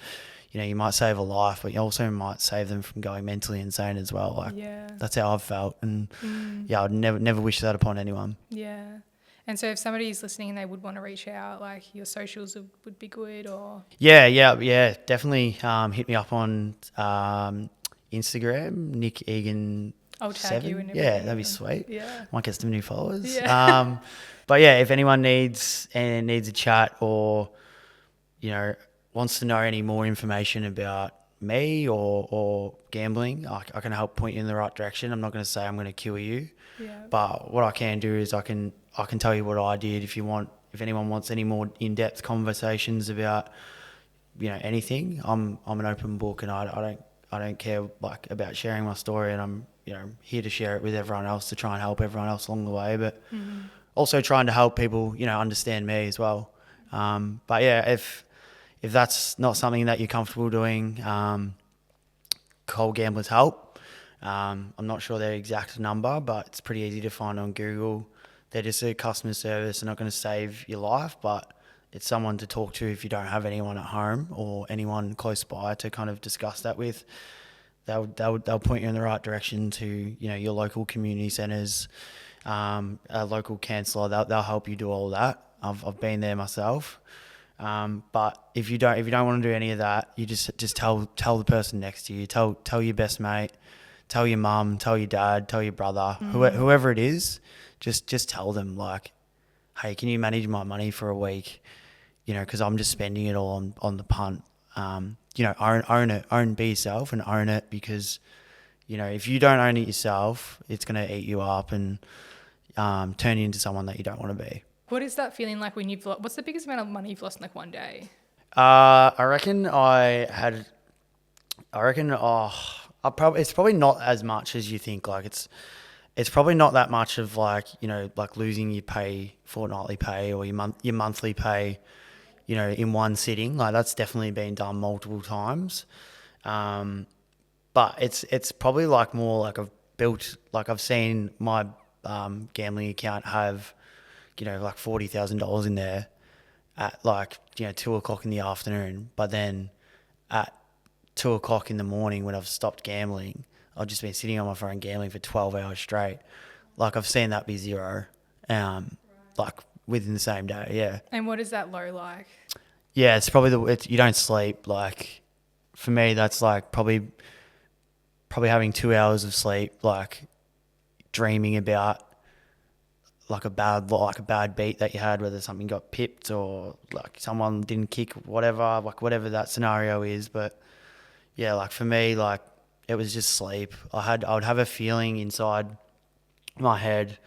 You might save a life, but you also might save them from going mentally insane as well. Like, that's how I've felt. And I'd never wish that upon anyone. Yeah. And so if somebody's listening and they would want to reach out, like your socials would be good, or? Yeah, definitely hit me up on Instagram, Nick Egan. I'll tag you 7. in Yeah, everything. that'd be sweet. Yeah. Might get some new followers. Yeah. But yeah, if anyone needs a chat or, wants to know any more information about me or gambling, I can help point you in the right direction. I'm not going to say I'm going to cure you, Yeah. but what I can do is I can tell you what I did. If anyone wants any more in-depth conversations about, anything, I'm an open book, and I don't care about sharing my story, and I'm here to share it with everyone else to try and help everyone else along the way, but also trying to help people understand me as well. But yeah, if that's not something that you're comfortable doing, Cold Gamblers Help. I'm not sure their exact number, but it's pretty easy to find on Google. They're just a customer service. They're not going to save your life, but it's someone to talk to if you don't have anyone at home or anyone close by to kind of discuss that with. They'll point you in the right direction to your local community centres, a local counsellor. They'll help you do all that. I've been there myself. But if you don't want to do any of that, you just tell the person next to you, tell your best mate, tell your mum, tell your dad, tell your brother, whoever it is, just tell them like, hey, can you manage my money for a week? Because I'm just spending it all on the punt. Own it, be yourself and own it, because if you don't own it yourself, it's going to eat you up and turn you into someone that you don't want to be. What is that feeling like when what's the biggest amount of money you've lost in like one day? I reckon it's probably not as much as you think. Like it's probably not that much of like losing your fortnightly pay or your monthly pay, in one sitting. Like that's definitely been done multiple times. But it's probably like more like I've seen my gambling account have, like $40,000 in there at 2:00 in the afternoon. But then at 2:00 in the morning when I've stopped gambling, I've just been sitting on my phone gambling for 12 hours straight. Like I've seen that be zero, within the same day. Yeah. And what is that low like? Yeah, it's probably you don't sleep. Like for me, that's like probably having 2 hours of sleep, like dreaming about like a bad beat that you had, whether something got pipped or like someone didn't kick, whatever that scenario is. But yeah, like for me, like it was just sleep. I would have a feeling inside my head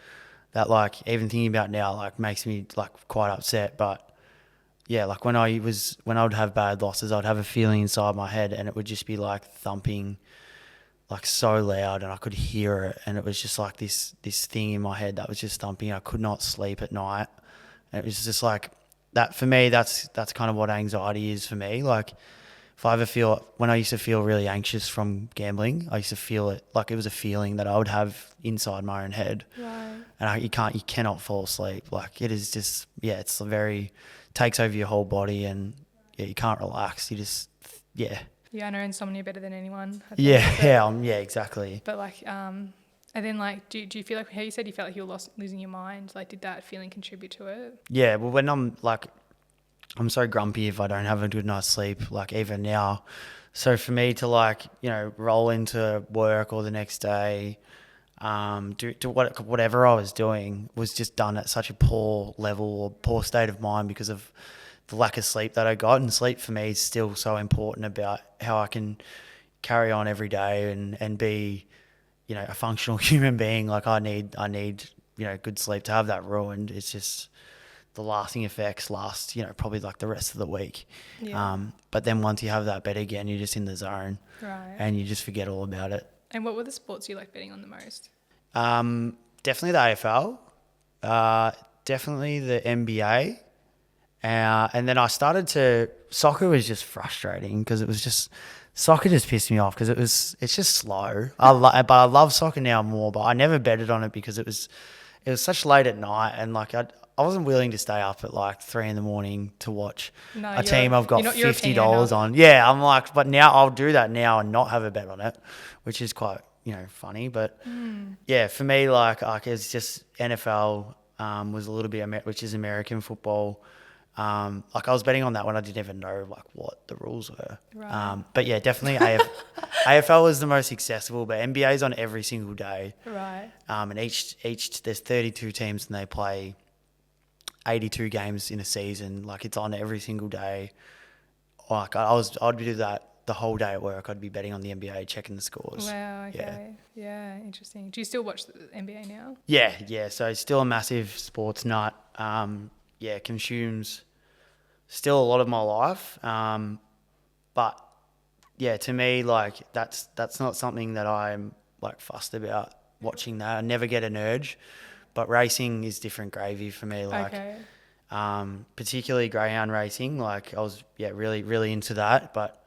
that like even thinking about now like makes me like quite upset. But yeah, like when I would have bad losses, I'd have a feeling inside my head and it would just be like thumping like so loud, and I could hear it, and it was just like this thing in my head that was just thumping. I could not sleep at night, and it was just like that. For me, that's kind of what anxiety is for me. Like if I ever when I used to feel really anxious from gambling, I used to feel it like it was a feeling that I would have inside my own head. Right. And you cannot fall asleep. Like it is just, it's takes over your whole body, and you can't relax. You just, Yeah, I know insomnia better than anyone. Yeah, exactly. But like, and then like, do you feel like, how you said you felt like you were losing your mind? Like, did that feeling contribute to it? Yeah, well, when I'm so grumpy if I don't have a good night's sleep, like even now. So for me to like, roll into work or the next day, do whatever I was doing was just done at such a poor level or poor state of mind because of the lack of sleep that I got. And sleep for me is still so important about how I can carry on every day and be, a functional human being. Like I need, good sleep. To have that ruined, it's just the lasting effects last, probably like the rest of the week. Yeah. But then once you have that bed again, you're just in the zone. Right. And you just forget all about it. And what were the sports you like betting on the most? Definitely the AFL. Definitely the NBA. And then I started soccer was just frustrating because soccer just pissed me off because it's just slow. But I love soccer now more, but I never betted on it because it was such late at night, and like I wasn't willing to stay up at like 3 a.m. to watch a team I've got $50 on. Yeah, I'm like, but now I'll do that now and not have a bet on it, which is quite, funny. But yeah, for me, like it's just NFL was a little bit, which is American football. Like I was betting on that when I didn't even know like what the rules were. Right. But yeah, definitely AFL is the most accessible, but NBA is on every single day. Right. And each there's 32 teams and they play 82 games in a season. Like it's on every single day. Like I'd do that the whole day at work. I'd be betting on the NBA, checking the scores. Wow. Okay. Yeah. Interesting. Do you still watch the NBA now? Yeah. So still a massive sports nut. Consumes still a lot of my life. But yeah, to me, like that's not something that I'm like fussed about watching that. I never get an urge, but racing is different gravy for me. Like, particularly greyhound racing. Like I was really really into that, but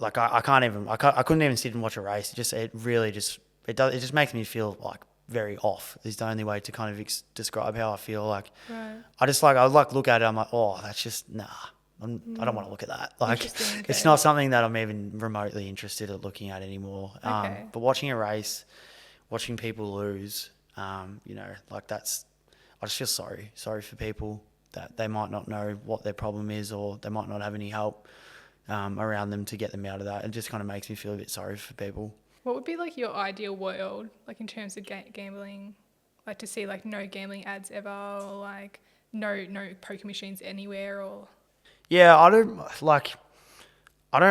like I couldn't even sit and watch a race. It just makes me feel like very off. Is the only way to kind of describe how I feel. Like I look at it. I'm like, oh, that's just nah. I don't want to look at that. Like it's not something that I'm even remotely interested in looking at anymore. But watching a race, watching people lose, like that's, I just feel sorry for people that they might not know what their problem is, or they might not have any help around them to get them out of that. It just kind of makes me feel a bit sorry for people. What would be like your ideal world, like in terms of gambling, like to see like no gambling ads ever, or like no poker machines anywhere, or? Yeah, I don't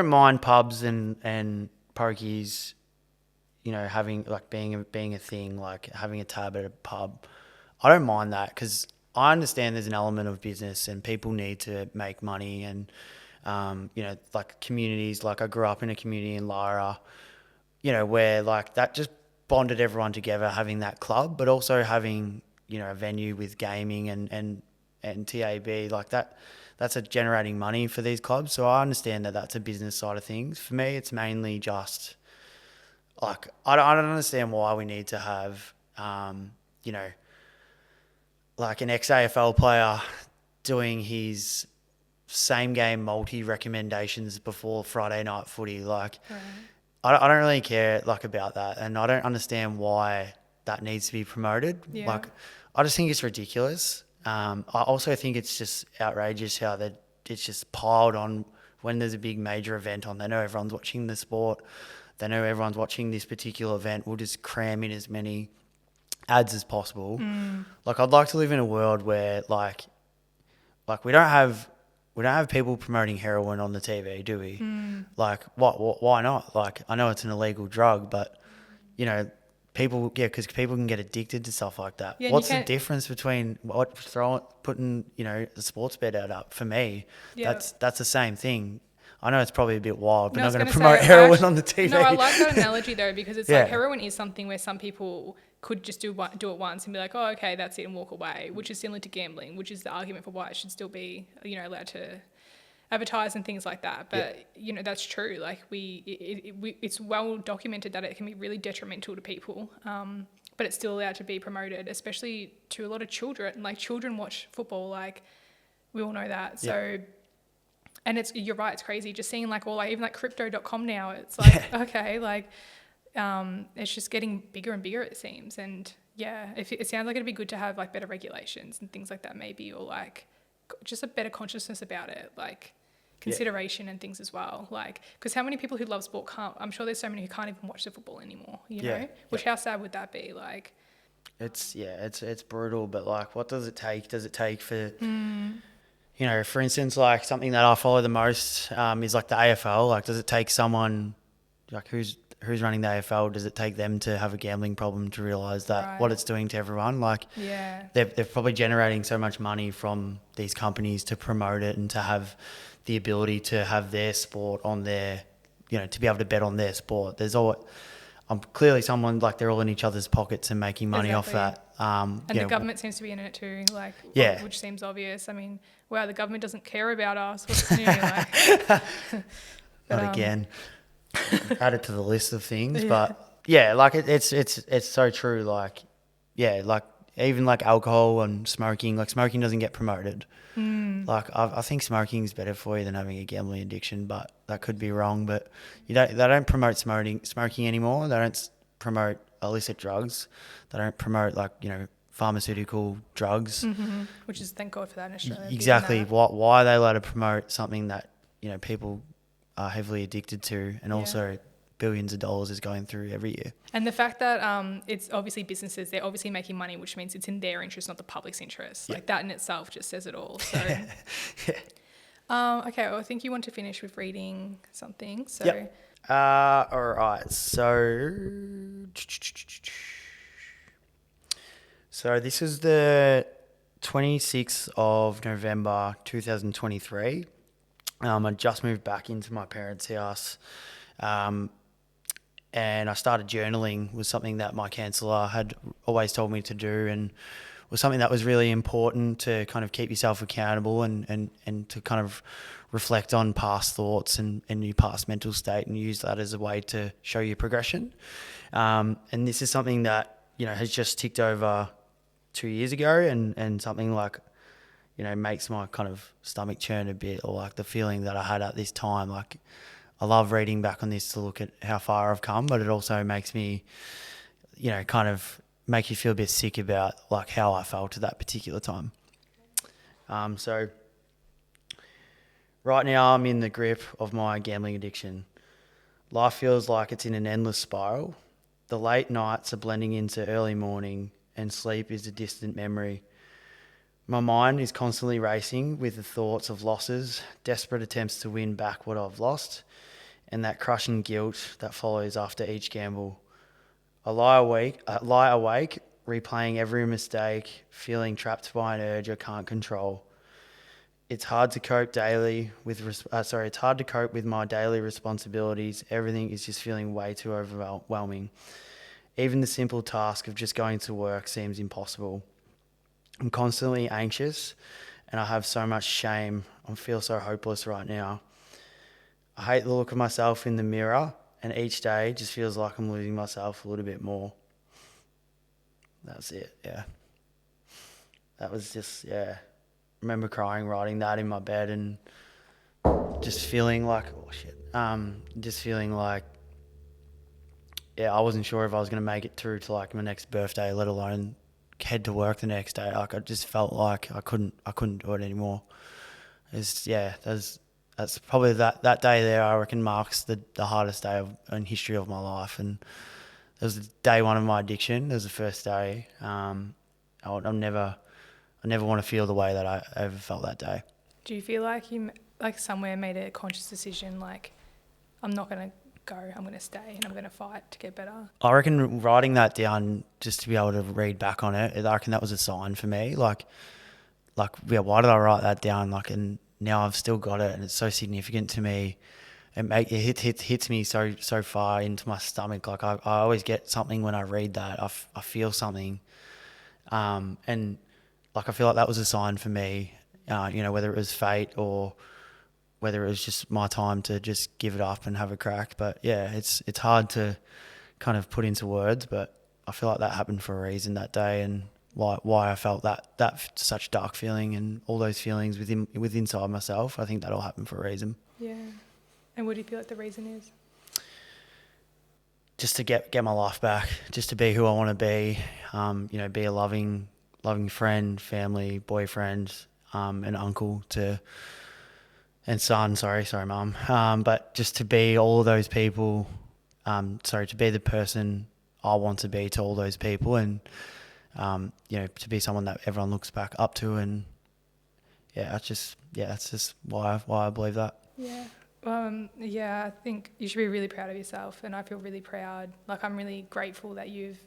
mind pubs and pokies, having like being a thing, like having a tab at a pub. I don't mind that because I understand there's an element of business and people need to make money, and like communities. Like I grew up in a community in Lara, where like that just bonded everyone together, having that club, but also having a venue with gaming and TAB like that. That's generating money for these clubs. So I understand that that's a business side of things. For me, it's mainly just like, I don't understand why we need to have, like an ex-AFL player doing his same game multi recommendations before Friday night footy. Like, I don't really care like about that. And I don't understand why that needs to be promoted. Yeah. Like, I just think it's ridiculous. I also think it's just outrageous how it's just piled on when there's a big major event on. They know everyone's watching the sport. They know everyone's watching this particular event. We'll just cram in as many ads as possible. Like I'd like to live in a world where like we don't have people promoting heroin on the TV, do we? Like why not? Like I know it's an illegal drug, but because people can get addicted to stuff like that. Yeah, what's the difference between putting a sports bet ad up? For me, that's the same thing. I know it's probably a bit wild, but not going to promote heroin on the TV. No, I like that analogy though, because it's like heroin is something where some people could just do it once and be like, oh, okay, that's it, and walk away, which is similar to gambling, which is the argument for why it should still be, allowed to advertise and things like that. But that's true. Like it's well documented that it can be really detrimental to people, but it's still allowed to be promoted, especially to a lot of children. Like children watch football, like we all know that. So, and you're right, it's crazy just seeing like even like crypto.com now. It's like okay, like it's just getting bigger and bigger, it seems. And it sounds like it'd be good to have like better regulations and things like that, maybe, or like just a better consciousness about it, like consideration and things as well. Like, because how many people who love sport I'm sure there's so many who can't even watch the football anymore, know? Which how sad would that be? Like, it's brutal, but like, what does it take? Does it take for, for instance, like something that I follow the most is like the AFL. Like, does it take someone like who's running the AFL? Does it take them to have a gambling problem to realise that what it's doing to everyone? Like, they're probably generating so much money from these companies to promote it and to have the ability to have their sport on their, to be able to bet on their sport. There's clearly someone, like, they're all in each other's pockets and making money off that. And the government seems to be in it too, like, which seems obvious. I mean, wow, the government doesn't care about us. What's new? Like, not again. Add it to the list of things, but like it's so true. Like, like even like alcohol and smoking, like smoking doesn't get promoted. Like I think smoking is better for you than having a gambling addiction, but that could be wrong. But they don't promote smoking anymore. They don't promote illicit drugs. They don't promote like pharmaceutical drugs. Which is, thank God for that in Australia. Exactly. Why are they allowed to promote something that people are heavily addicted to, and also billions of dollars is going through every year. And the fact that it's obviously businesses, they're obviously making money, which means it's in their interest, not the public's interest. Like that in itself just says it all. So, okay, well, I think you want to finish with reading something. So, all right. So this is the 26th of November 2023. I just moved back into my parents' house. And I started journaling, was something that my counsellor had always told me to do, and was something that was really important to kind of keep yourself accountable and to kind of reflect on past thoughts and your past mental state, and use that as a way to show your progression. And this is something that, has just ticked over 2 years ago, and something like, makes my kind of stomach churn a bit, or like the feeling that I had at this time. Like, I love reading back on this to look at how far I've come, but it also makes me, kind of make you feel a bit sick about like how I felt at that particular time. So right now I'm in the grip of my gambling addiction. Life feels like it's in an endless spiral. The late nights are blending into early morning, and sleep is a distant memory. My mind is constantly racing with the thoughts of losses, desperate attempts to win back what I've lost, and that crushing guilt that follows after each gamble. I lie awake, replaying every mistake, feeling trapped by an urge I can't control. It's hard to cope with my daily responsibilities. Everything is just feeling way too overwhelming. Even the simple task of just going to work seems impossible. I'm constantly anxious, and I have so much shame. I feel so hopeless right now. I hate the look of myself in the mirror, and each day just feels like I'm losing myself a little bit more. That's it, yeah. That was just, yeah. I remember crying, writing that in my bed, and just feeling like, I wasn't sure if I was going to make it through to like my next birthday, let alone head to work the next day. Like, I just felt like I couldn't do it anymore. That's probably that day there, I reckon, marks the hardest day in history of my life. And it was day one of my addiction. It was the first day. I never want to feel the way that I ever felt that day. do you feel like you somewhere made a conscious decision, like, I'm not going to go, I'm going to stay and I'm going to fight to get better? I reckon writing that down just to be able to read back on it, I reckon that was a sign for me. Why did I write that down? And now I've still got it, and it's so significant to me. It hits me so far into my stomach. Like, I always get something when I read that. I feel something, and like, I feel like that was a sign for me. Whether it was fate or whether it was just my time to just give it up and have a crack. But yeah, it's hard to kind of put into words, but I feel like that happened for a reason that day, and why I felt that such dark feeling and all those feelings within inside myself. I think that all happened for a reason. Yeah. And what do you feel like the reason is? Just to get my life back, just to be who I want to be, be a loving friend, family, boyfriend, an uncle and son, sorry mum. But just to be all of those people, to be the person I want to be to all those people, and to be someone that everyone looks back up to. And that's just why I believe that. Yeah. I think you should be really proud of yourself, and I feel really proud. Like, I'm really grateful that you've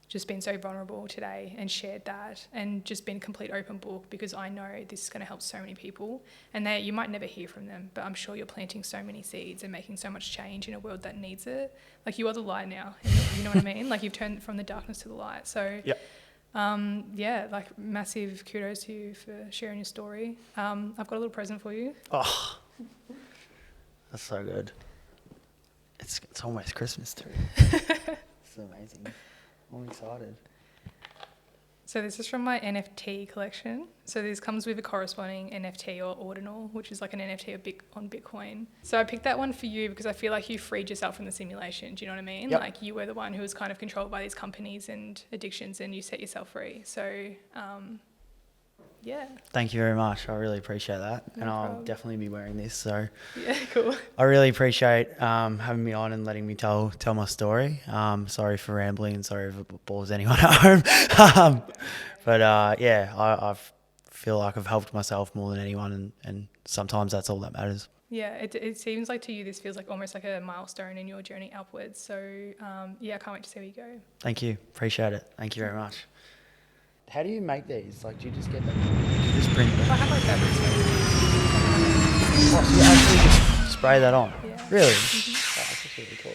just been so vulnerable today and shared that, and just been a complete open book, because I know this is going to help so many people, and you might never hear from them, but I'm sure you're planting so many seeds and making so much change in a world that needs it. Like, you are the light now, you know what I mean? Like, you've turned from the darkness to the light. So yep. Massive kudos to you for sharing your story. I've got a little present for you. Oh, that's so good. It's almost Christmas too. It's amazing. I'm excited. So this is from my NFT collection. So this comes with a corresponding NFT or ordinal, which is like an NFT on Bitcoin. So I picked that one for you because I feel like you freed yourself from the simulation. Do you know what I mean? Yep. Like, you were the one who was kind of controlled by these companies and addictions, and you set yourself free. So Yeah. Thank you very much. I really appreciate that. No and I'll problem. definitely be wearing this. So Yeah, cool. I really appreciate having me on and letting me tell my story. Sorry for rambling and sorry if it bores anyone at home. But yeah, I feel like I've helped myself more than anyone, and sometimes that's all that matters. Yeah, it seems like to you this feels like almost like a milestone in your journey upwards. So yeah, I can't wait to see where you go. Thank you. Appreciate it. Thank you very much. How do you make these? Like, do you just get them? Do you just print them? I have like fabric spray. Oh, so you actually just spray that on? Yeah. Really? Oh, that's just really cool.